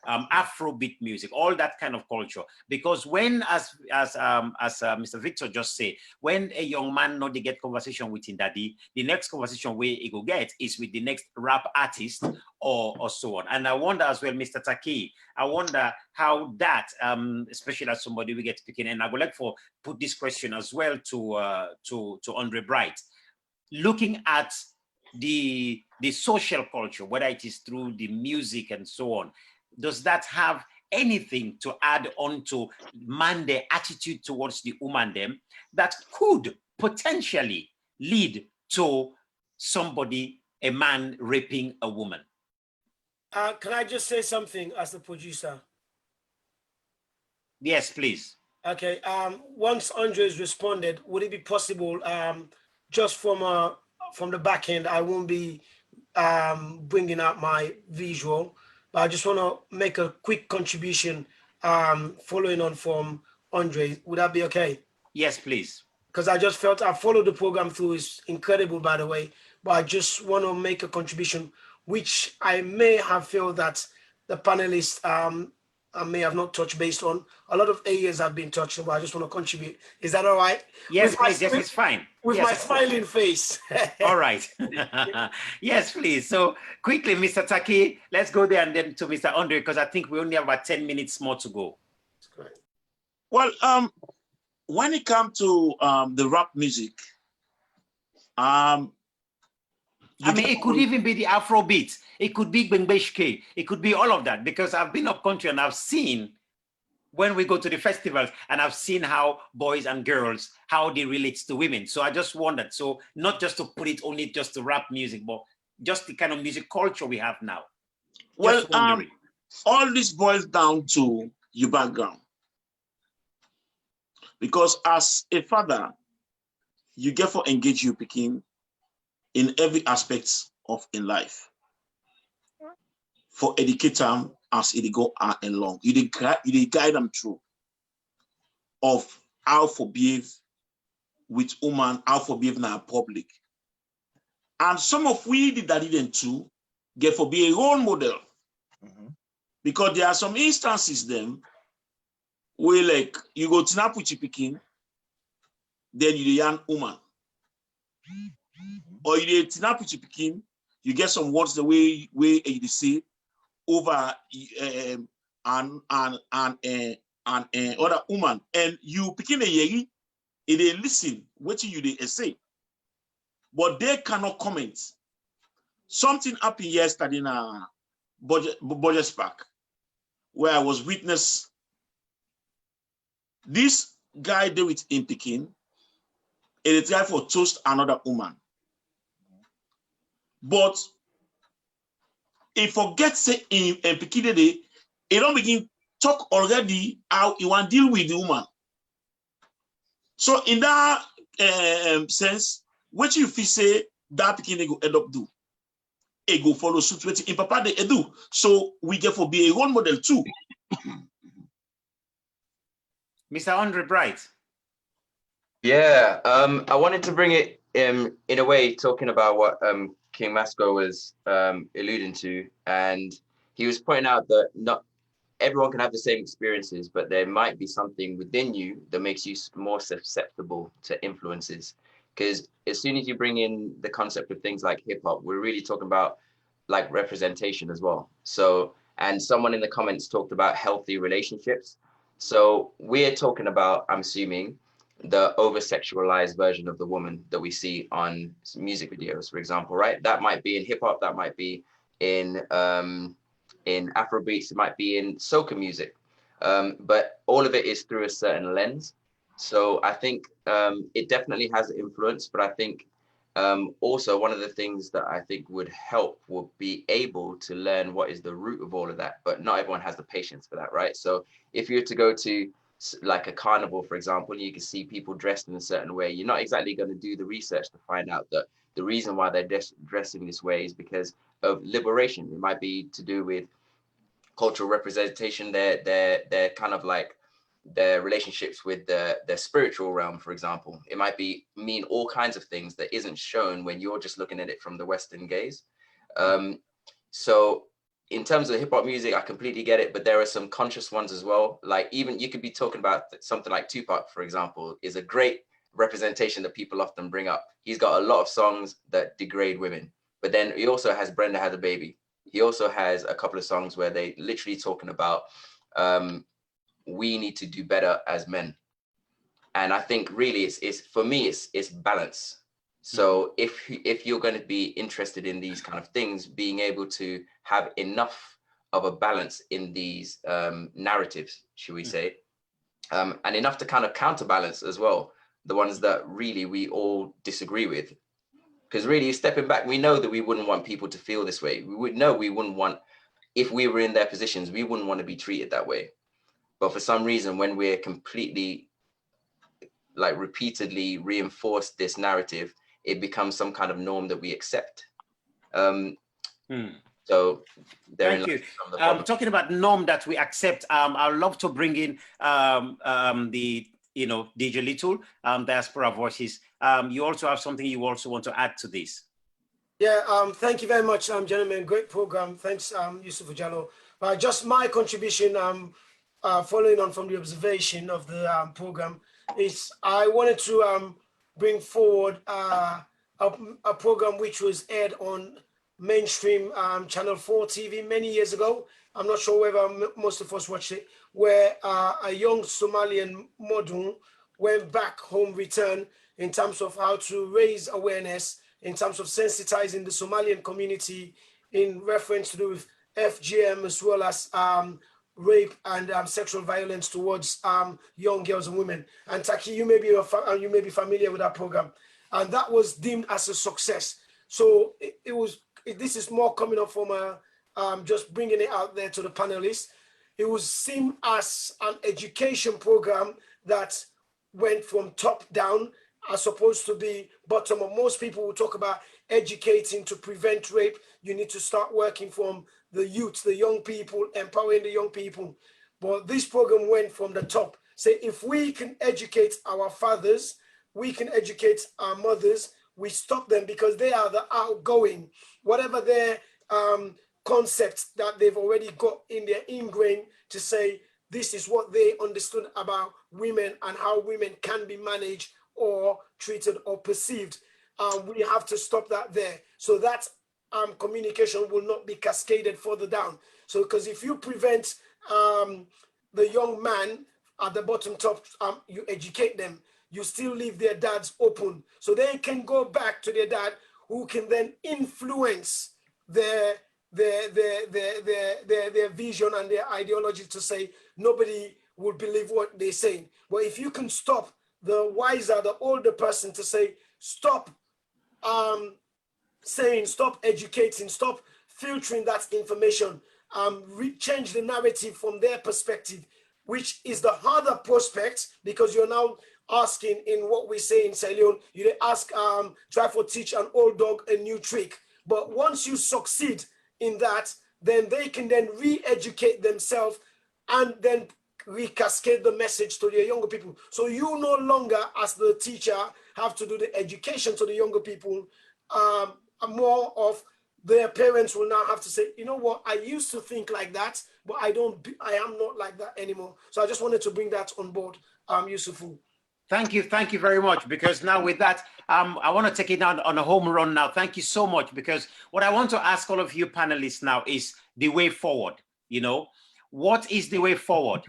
[SPEAKER 2] Afrobeat music, all that kind of culture. Because when, as Mr. Victor just said, when a young man not they get conversation with his daddy, the next conversation where he go get is with the next rap artist or so on. And I wonder as well, Mr. Taquie, I wonder how that, especially as somebody we get speaking, and I would like for put this question as well to Andre Bright, looking at the social culture, whether it is through the music and so on, does that have anything to add on to man their attitude towards the woman them that could potentially lead to somebody, a man raping a woman?
[SPEAKER 7] Can I just say something as the producer?
[SPEAKER 2] Yes, please.
[SPEAKER 7] Okay. Once Andre's responded, would it be possible, just from the back end, I won't be bringing out my visual, but I just want to make a quick contribution following on from Andre. Would that be okay?
[SPEAKER 2] Yes, please.
[SPEAKER 7] Because I just felt I followed the program through. It's incredible, by the way, but I just want to make a contribution, which I may have felt that the panelists I may have not touched based on. A lot of areas have been touched, but I just want to contribute. Is that all right?
[SPEAKER 2] Yes, please. Yes, it's fine.
[SPEAKER 7] With
[SPEAKER 2] yes,
[SPEAKER 7] my smiling face.
[SPEAKER 2] All right. Yes, please. So quickly, Mr. Taquie, let's go there and then to Mr. Andre, because I think we only have about 10 minutes more to go.
[SPEAKER 5] Well, when it comes to the rap music,
[SPEAKER 2] I mean, it could even be the Afrobeat. It could be Bengbeshke. It could be all of that, because I've been up country and I've seen when we go to the festivals and I've seen how boys and girls, how they relate to women. So I just wondered, so not just to put it only just to rap music, but just the kind of music culture we have now.
[SPEAKER 5] Well, all this boils down to your background. Because as a father, you get for engage your picking in every aspect of in life. For educate them as it go along. You guide them through of how to behave with woman, how to behave in our public. And some of we did that even too, get for be a role model. Because there are some instances them where like you go to nap with your picking, then you the young woman. Or you the nap with your picking, you get some words the way you say over an other woman, and you picking a yeri, they listen what you they say, but they cannot comment. Something happened yesterday in a budget park where I was witness this guy there with him picking, and they try for toast another woman, but he forgets say in picking day, he don't begin talk already how he want deal with the woman. So in that sense, what you feel say that picking they go end up do, he go follow suit what in papa they do. So we get for be a role model too.
[SPEAKER 2] Mr. Andre Bright.
[SPEAKER 6] Yeah, I wanted to bring it in a way talking about what King Masco was alluding to, and he was pointing out that everyone can have the same experiences, but there might be something within you that makes you more susceptible to influences. Because as soon as you bring in the concept of things like hip hop, we're really talking about like representation as well. So, and someone in the comments talked about healthy relationships. So we're talking about, I'm assuming, the over-sexualized version of the woman that we see on music videos, for example, right? That might be in hip hop, that might be in Afrobeats, it might be in soca music, but all of it is through a certain lens. So I think it definitely has influence, but I think also one of the things that I think would help would be able to learn what is the root of all of that, but not everyone has the patience for that, right? So if you were to go to like a carnival, for example, you can see people dressed in a certain way, you're not exactly going to do the research to find out that the reason why they're dressing this way is because of liberation. It might be to do with cultural representation, they're kind of like their relationships with their spiritual realm, for example. It might be mean all kinds of things that isn't shown when you're just looking at it from the Western gaze. So in terms of hip hop music, I completely get it, but there are some conscious ones as well. Like even you could be talking about something like Tupac, for example, is a great representation that people often bring up. He's got a lot of songs that degrade women, but then he also has Brenda Had a Baby. He also has a couple of songs where they literally talking about we need to do better as men. And I think really it's for me, it's balance. So if you're going to be interested in these kind of things, being able to have enough of a balance in these narratives, should we say, and enough to kind of counterbalance as well, the ones that really we all disagree with. Because really stepping back, we know that we wouldn't want people to feel this way. We would know we wouldn't want, if we were in their positions, we wouldn't want to be treated that way. But for some reason, when we're completely, like repeatedly reinforce this narrative, it becomes some kind of norm that we accept. So
[SPEAKER 2] thank you. Talking about norm that we accept, I'd love to bring in the DJ Little, Diaspora Voices. You also have something you also want to add to this.
[SPEAKER 7] Yeah, thank you very much, gentlemen. Great program. Thanks, Usifu Jalloh. Just my contribution, following on from the observation of the program, is I wanted to bring forward a program which was aired on mainstream Channel 4 TV many years ago. I'm not sure whether most of us watched it, where a young Somalian modern went back home, returned, in terms of how to raise awareness, in terms of sensitizing the Somalian community in reference to do with FGM, as well as rape and sexual violence towards young girls and women. And Taquie, you may be familiar with that program, and that was deemed as a success. So this is more coming up from just bringing it out there to the panelists. It was seen as an education program that went from top down as opposed to the bottom up. Most people will talk about educating to prevent rape. You need to start working from the youth, the young people, empowering the young people. But this program went from the top. Say, if we can educate our fathers, we can educate our mothers, we stop them because they are the outgoing, whatever their concepts that they've already got in their ingrained, to say this is what they understood about women and how women can be managed or treated or perceived. We have to stop that there. So that communication will not be cascaded further down. So because if you prevent the young man at the bottom top, you educate them, you still leave their dads open. So they can go back to their dad, who can then influence their vision and their ideology to say nobody will believe what they're saying. But if you can stop the wiser, the older person to say, stop saying, stop educating, stop filtering that information, change the narrative from their perspective, which is the harder prospect, because you're now asking, in what we say in Sierra Leone, you ask, try to teach an old dog a new trick. But once you succeed in that, then they can then re-educate themselves and then recascade the message to their younger people. So you no longer, as the teacher, have to do the education to the younger people, more of their parents will now have to say, you know what, I used to think like that, but I am not like that anymore. So I just wanted to bring that on board, Usifu.
[SPEAKER 2] Thank you very much, because now with that, I want to take it down on a home run now. Thank you so much, because what I want to ask all of you panelists now is the way forward. You know, what is the way forward?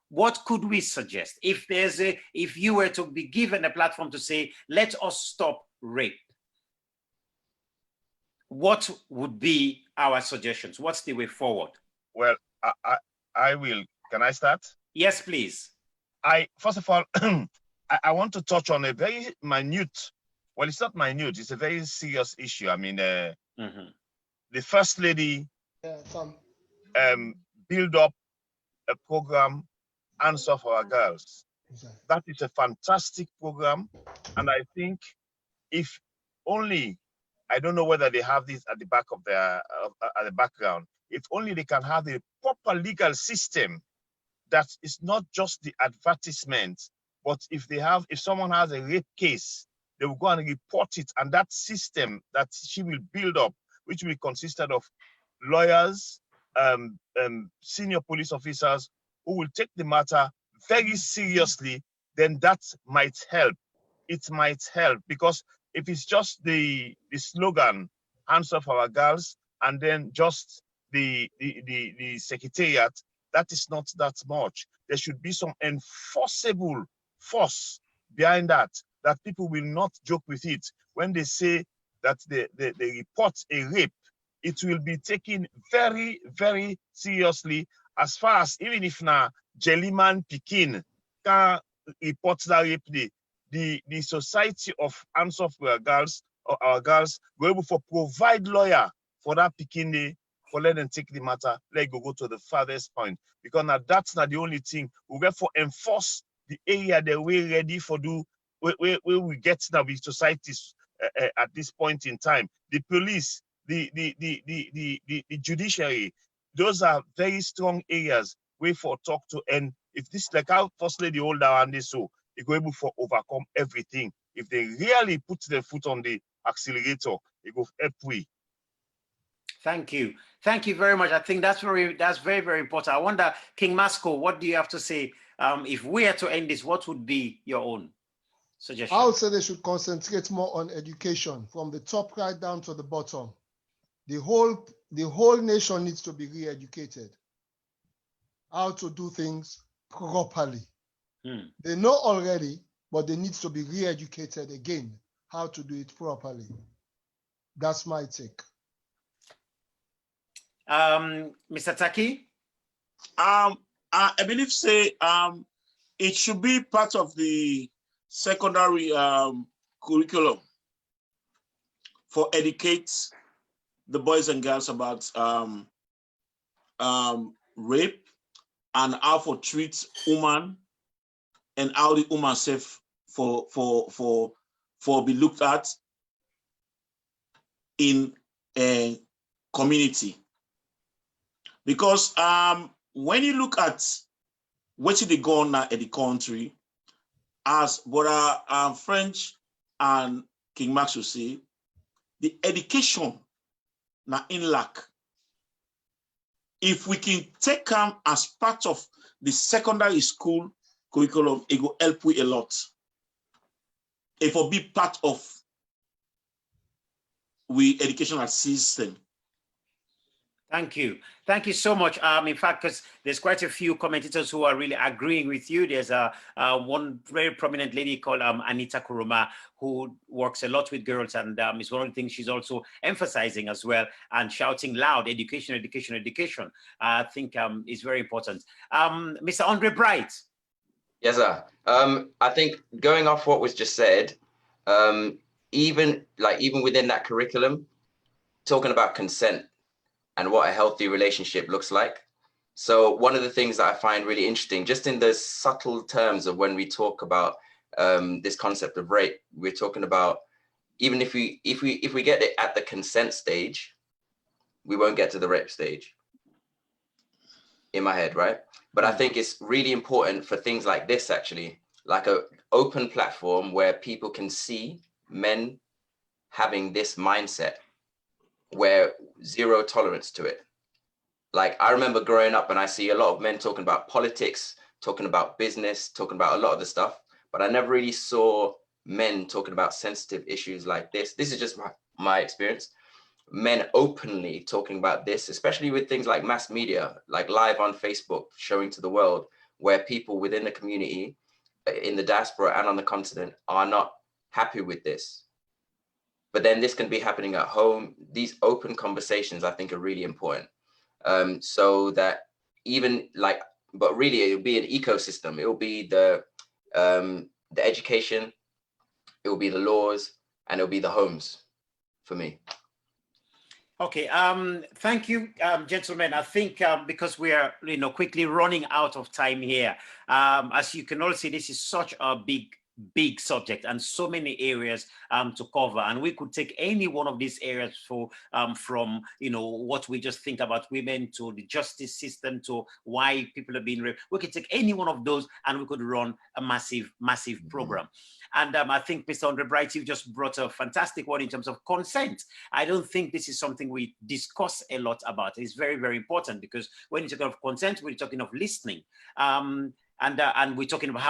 [SPEAKER 2] What could we suggest if you were to be given a platform to say, let us stop rape? What would be our suggestions? What's the way forward?
[SPEAKER 3] Well, I will. Can I start?
[SPEAKER 2] Yes, please.
[SPEAKER 3] First of all, I want to touch on a very minute, well, it's not minute, it's a very serious issue. I mean, the First Lady build up a program, Answer for Our Girls. That is a fantastic program. And I think if only, I don't know whether they have this at the back of their, at the background, if only they can have a proper legal system that is not just the advertisement, but if someone has a rape case, they will go and report it. And that system that she will build up, which will consist of lawyers, senior police officers who will take the matter very seriously, then that might help. It might help, because if it's just the slogan, Answer for Our Girls, and then just the secretariat, that is not that much. There should be some enforceable force behind that people will not joke with it. When they say that they report a rape, it will be taken very, very seriously, as far as even if na Jellyman Pikin can report that rape, the Society of Answer for Our Girls were able to provide lawyer for that Pikin, for let them take the matter, let go to the farthest point. Because now that's not the only thing. We get for enforce the area that we're ready for do, where we get now with societies at this point in time. The police, the judiciary, those are very strong areas where for talk to. And if this, like how First Lady hold down this, so they go able to overcome everything. If they really put their foot on the accelerator, they go help we.
[SPEAKER 2] Thank you very much. I think that's very, very important. I wonder, King Masco, what do you have to say? If we are to end this, what would be your own suggestion?
[SPEAKER 4] I would say they should concentrate more on education, from the top right down to the bottom. The whole nation needs to be re-educated. How to do things properly. They know already, but they need to be re-educated again, how to do it properly. That's my take.
[SPEAKER 2] Mr. Taquie?
[SPEAKER 5] I believe it should be part of the secondary curriculum for educate the boys and girls about rape and how to treat woman and how the woman safe for be looked at in a community. Because when you look at what they go on now in the country, as Brother French and King Max will say, the education now in lack. If we can take them as part of the secondary school curriculum, it will help we a lot. It will be part of we educational system.
[SPEAKER 2] Thank you so much. In fact, because there's quite a few commentators who are really agreeing with you. There's one very prominent lady called Anita Kuruma, who works a lot with girls, and it's one of the things she's also emphasizing as well, and shouting loud, education, education, education. I think is very important. Mr. Andre Bright.
[SPEAKER 6] Yes, sir. I think going off what was just said, even within that curriculum, talking about consent and what a healthy relationship looks like. So one of the things that I find really interesting, just in the subtle terms of when we talk about this concept of rape, we're talking about, even if we get it at the consent stage, we won't get to the rape stage, in my head, right? But I think it's really important for things like this, actually, like an open platform where people can see men having this mindset where zero tolerance to it. Like, I remember growing up and I see a lot of men talking about politics, talking about business, talking about a lot of the stuff, but I never really saw men talking about sensitive issues like this. This is just my experience. Men openly talking about this, especially with things like mass media, like live on Facebook, showing to the world, where people within the community, in the diaspora and on the continent, are not happy with this. But then this can be happening at home. These open conversations, I think, are really important. So that even like, but really it'll be an ecosystem. It'll be the education, it will be the laws, and it'll be the homes for me.
[SPEAKER 2] Okay, thank you, gentlemen. I think because we are, quickly running out of time here. As you can all see, this is such a big subject and so many areas to cover, and we could take any one of these areas for from what we just think about women to the justice system to why people are being raped. We could take any one of those and we could run a massive program. And I think Mr. Andre Bright, you just brought a fantastic one in terms of consent. I don't think this is something we discuss a lot about. It's very important, because when you're talking of consent, we're talking of listening, and we're talking about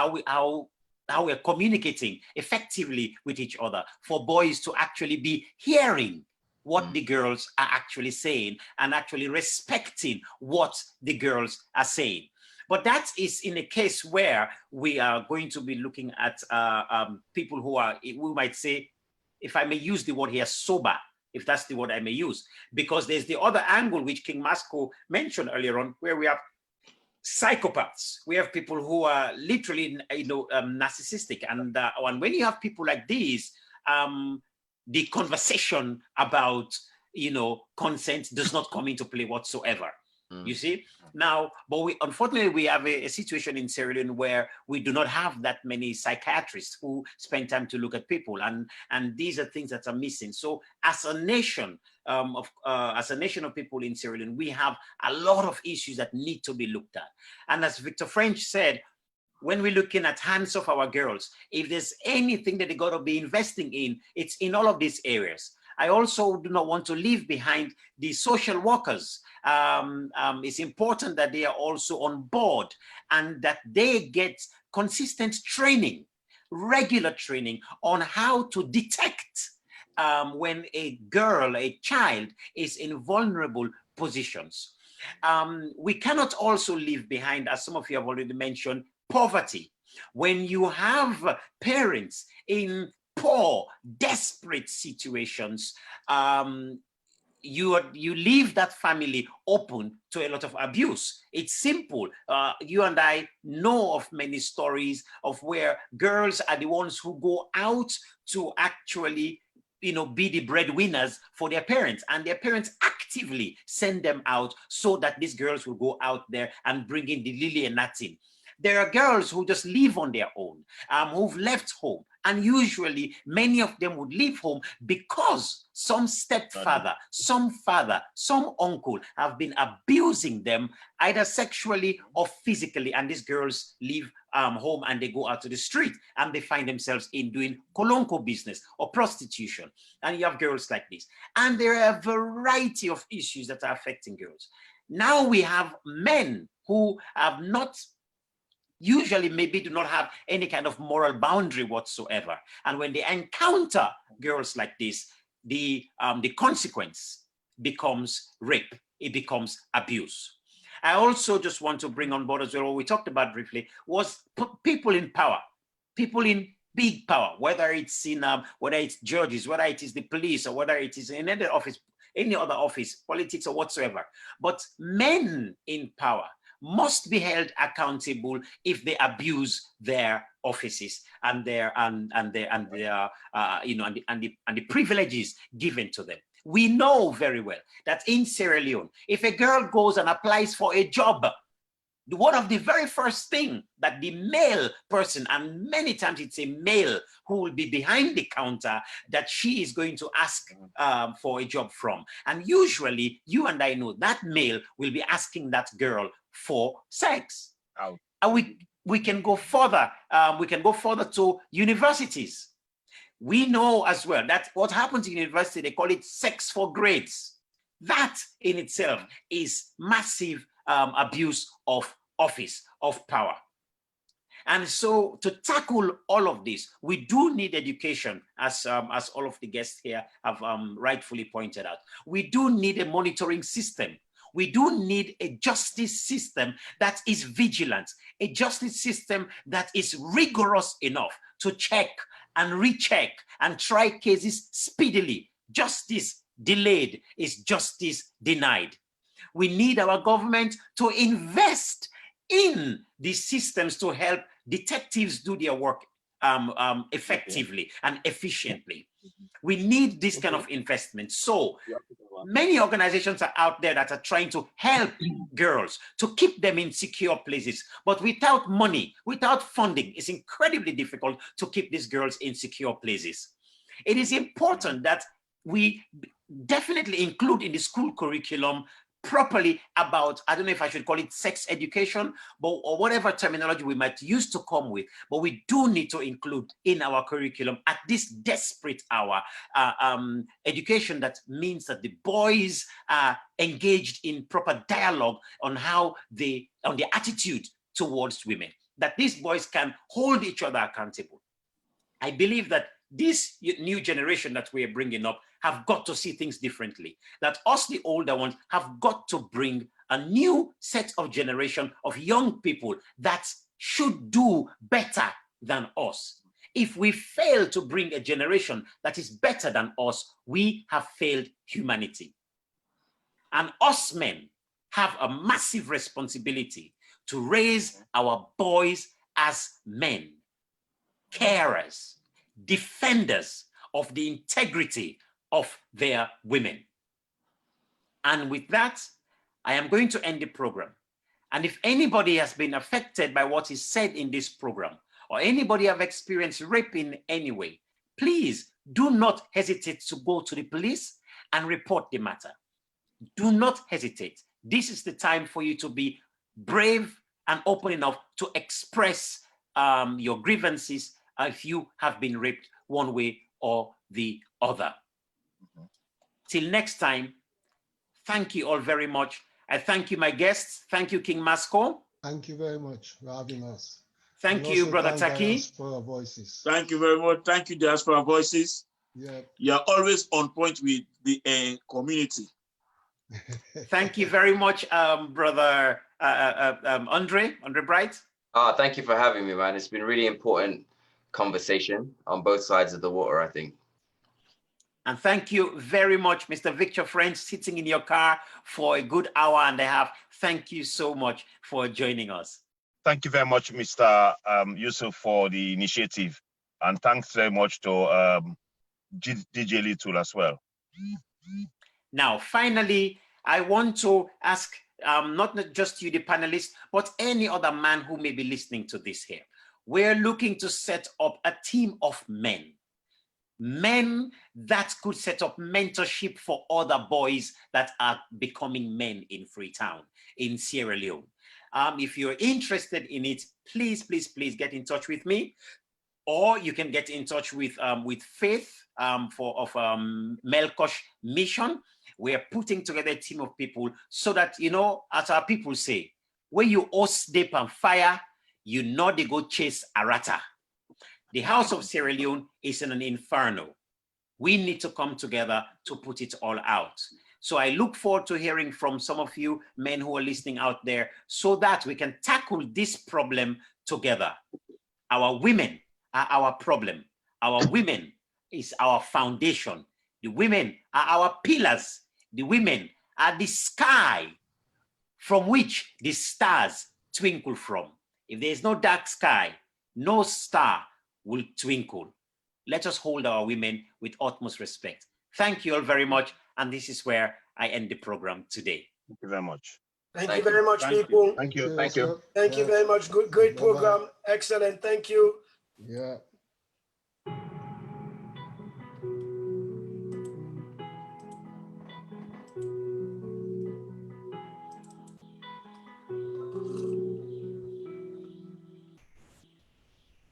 [SPEAKER 2] how we're communicating effectively with each other, for boys to actually be hearing what the girls are actually saying and actually respecting what the girls are saying. But that is in a case where we are going to be looking at people who are, we might say, if I may use the word here, sober, if that's the word I may use, because there's the other angle which King Masco mentioned earlier on, where we have psychopaths. We have people who are literally, narcissistic, and when you have people like these, the conversation about, consent does not come into play whatsoever. You see now, but unfortunately we have a situation in Sierra Leone where we do not have that many psychiatrists who spend time to look at people, and these are things that are missing. So as a nation of people in Sierra Leone, we have a lot of issues that need to be looked at. And as Victor French said, when we're looking at hands of our girls, if there's anything that they got to be investing in, it's in all of these areas. I also do not want to leave behind the social workers. It's important that they are also on board and that they get consistent training, regular training on how to detect when a child is in vulnerable positions. We cannot also leave behind, as some of you have already mentioned, poverty. When you have parents in poor, desperate situations, you leave that family open to a lot of abuse. It's simple. You and I know of many stories of where girls are the ones who go out to actually be the breadwinners for their parents, and their parents actively send them out so that these girls will go out there and bring in the lily and nothing. There are girls who just live on their own, who've left home. And usually many of them would leave home because some stepfather, some father, some uncle have been abusing them either sexually or physically. And these girls leave home and they go out to the street and they find themselves in doing kolonko business or prostitution. And you have girls like this. And there are a variety of issues that are affecting girls. Now we have men who have not usually maybe do not have any kind of moral boundary whatsoever. And when they encounter girls like this, the consequence becomes rape, it becomes abuse. I also just want to bring on board as well, what we talked about briefly, was people in power, people in big power, whether it's in whether it's judges, whether it is the police, or whether it is in any other office, politics or whatsoever. But men in power must be held accountable if they abuse their offices and the privileges given to them. We know very well that in Sierra Leone, if a girl goes and applies for a job, one of the very first thing that the male person, and many times it's a male who will be behind the counter, that she is going to ask for a job from. And usually you and I know that male will be asking that girl for sex. And we can go further. We can go further to universities. We know as well that what happens in university, they call it sex for grades. That in itself is massive abuse of office, of power. And so to tackle all of this, we do need education, as all of the guests here have rightfully pointed out. We do need a monitoring system. We do need a justice system that is vigilant, a justice system that is rigorous enough to check and recheck and try cases speedily. Justice delayed is justice denied. We need our government to invest in these systems to help detectives do their work effectively and efficiently. We need this kind of investment. So many organizations are out there that are trying to help girls, to keep them in secure places. But without money, without funding, it's incredibly difficult to keep these girls in secure places. It is important that we definitely include in the school curriculum properly about, I don't know if I should call it sex education, but or whatever terminology we might use to come with, but we do need to include in our curriculum at this desperate hour education that means that the boys are engaged in proper dialogue on how on the attitude towards women, that these boys can hold each other accountable. I believe that this new generation that we are bringing up have got to see things differently, that us, the older ones, have got to bring a new set of generation of young people that should do better than us. If we fail to bring a generation that is better than us, we have failed humanity. And us men have a massive responsibility to raise our boys as men, carers, defenders of the integrity of their women. And with that, I am going to end the program. And if anybody has been affected by what is said in this program, or anybody have experienced rape in any way, please do not hesitate to go to the police and report the matter. Do not hesitate. This is the time for you to be brave and open enough to express your grievances if you have been raped one way or the other. Till next time, thank you all very much. I thank you, my guests. Thank you, King Masco.
[SPEAKER 4] Thank you very much for having us.
[SPEAKER 2] Thank you, Brother Taquie.
[SPEAKER 4] Diaspora Voices.
[SPEAKER 5] Thank you very much. Thank you, Diaspora Voices.
[SPEAKER 4] Yeah.
[SPEAKER 5] You're always on point with the community.
[SPEAKER 2] Thank you very much, Brother Andre Bright.
[SPEAKER 6] Thank you for having me, man. It's been really important conversation on both sides of the water, I think.
[SPEAKER 2] And thank you very much, Mr. Victor French, sitting in your car for a good hour and a half. Thank you so much for joining us.
[SPEAKER 3] Thank you very much, Mr. Yusuf, for the initiative. And thanks very much to DJ Little as well.
[SPEAKER 2] Now, finally, I want to ask not just you, the panelists, but any other man who may be listening to this here. We're looking to set up a team of men that could set up mentorship for other boys that are becoming men in Freetown, in Sierra Leone. If you're interested in it, please get in touch with me, or you can get in touch with Faith of Melkosh Mission. We're putting together a team of people so that, you know, as our people say, when you host dip and fire, you know they go chase a rata. The House of Sierra Leone is in an inferno. We need to come together to put it all out. So I look forward to hearing from some of you men who are listening out there so that we can tackle this problem together. Our women are our problem. Our women is our foundation. The women are our pillars. The women are the sky from which the stars twinkle from. If there is no dark sky, no star will twinkle. Let us hold our women with utmost respect. Thank you all very much. And this is where I end the program today.
[SPEAKER 3] Thank you very much.
[SPEAKER 7] Thank you very much, people.
[SPEAKER 3] Thank you.
[SPEAKER 4] Thank you.
[SPEAKER 7] Thank you very much. Good, great program. Excellent. Thank you.
[SPEAKER 4] Yeah.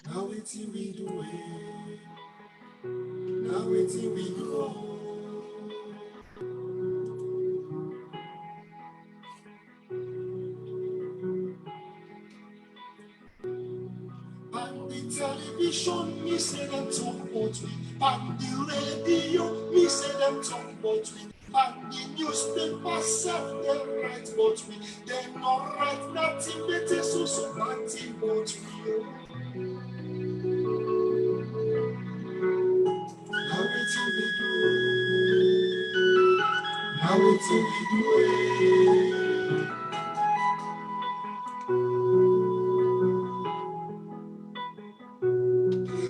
[SPEAKER 1] Now it's we do it. Now waiting we go. On the television, me say them talk about we. On the radio, me say them talk about we. On the newspaper, self them write about we. They not write nothing better, so nothing about we. Now waiting we do. Now waiting we do.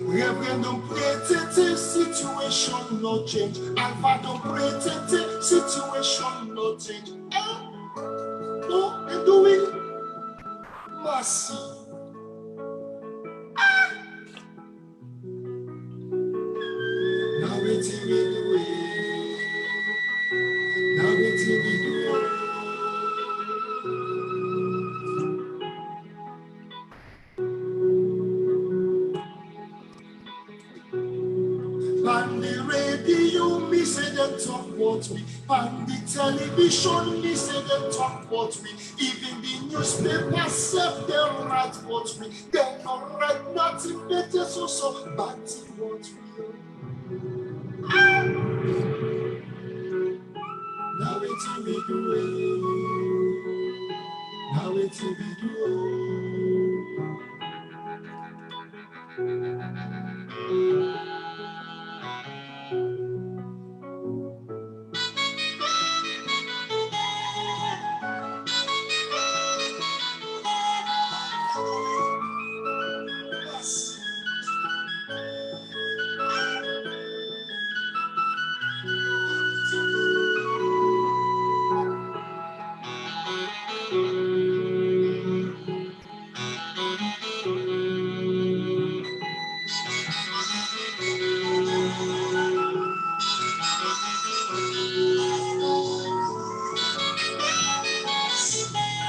[SPEAKER 1] Reverend don't pray tete, situation no change. Alpha don't pray tete, situation no change. No, they're doing mercy. Now waiting we do it. Now waiting we do it. On the radio, me say them talk about me. On the television, me say them talk about me. Even the newspaper self, they write about me. They don't write nothing better, so bad about me. Now waiting we do it. Now waiting we do it.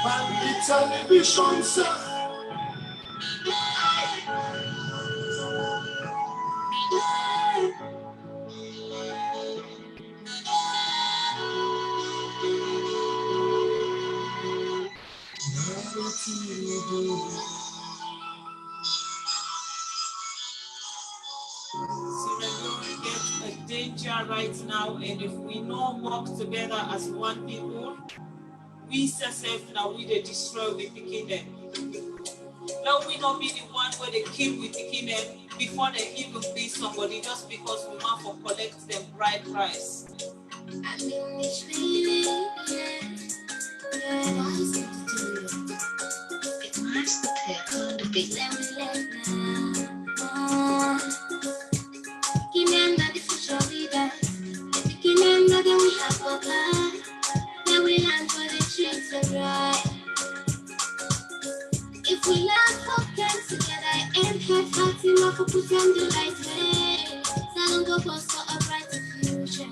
[SPEAKER 1] On the television set.
[SPEAKER 8] So that we get a danger right now, and if we not work together as one people, we self now we they destroy we picking them. Now we not be the one where they kill with picking them before they even be somebody just because we want to collect them bride price.
[SPEAKER 1] I mean, it's really, yeah, nice to do. It's nice to pick on the big Remember the future leaders. Remember that we have a God. That we learn for the streets and right. If we learn for them together and have hearts enough for put them the right way, so go post for a brighter future.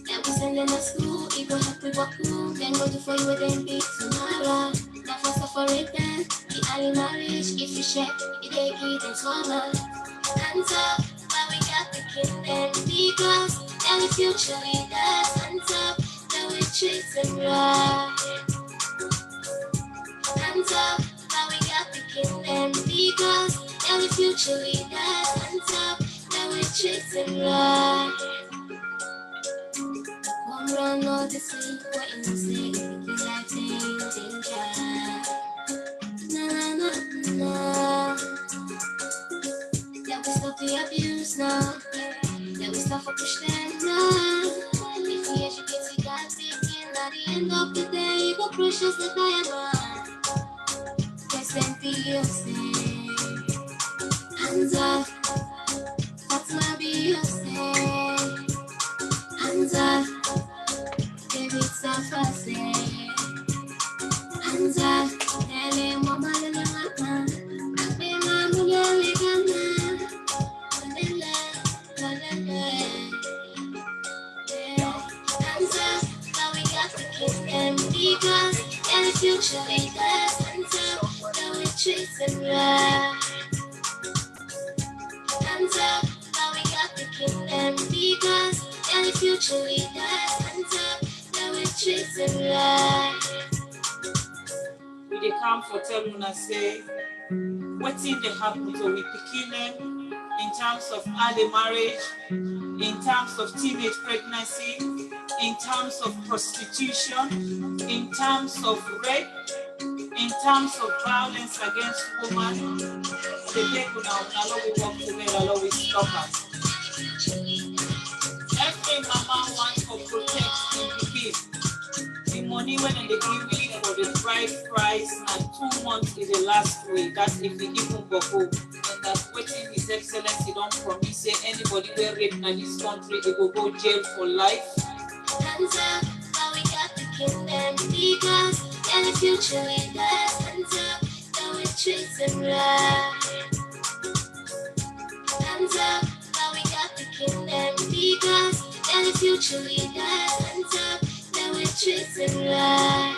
[SPEAKER 1] That we send them to school, it go help we walk cool, then go to for you with them big tomorrow. Not for separate them, the early marriage, if you share, it they give them so much. Hands up, but we got the kingdom because they're the future leaders. Hands up, that we treat them right. Hands up, but we got the kingdom because they're the future leaders. Hands up, that we treat them right. Come run all the sea, what you say, you like danger. Na na na na. That we stop the abuse now. That we stop for push them now. If we educate, we got thinking at the end of the day, you go precious the diamond. Yes, and feel safe. Hands up, that's my be your stay. Hands up, baby, it's a fast day. Hands up, tell him mama, mama. Because they're the future leaders, hands up, that we treat them right. Hands up, because they're the future leaders. Hands up, now we treat them right.
[SPEAKER 8] We dey come for tell una say wetin dey happen to we pikin dem in terms of early marriage, in terms of teenage pregnancy, in terms of prostitution, in terms of rape, in terms of violence against women. The people now, allow we work together, allow we stop us. Every mama wants to protect the pikin. The money when they give me for the bride price and 2 months is the last week. That's if they even go home. And that's waiting His Excellency don't promise say anybody will rape in this country, they will go jail for life.
[SPEAKER 1] Hands up, now we got the kingdom because they're the future leaders. Hands up, now we treat them right. Hands up, now we got the kingdom because they're the future leaders. Hands up, now we treat them right.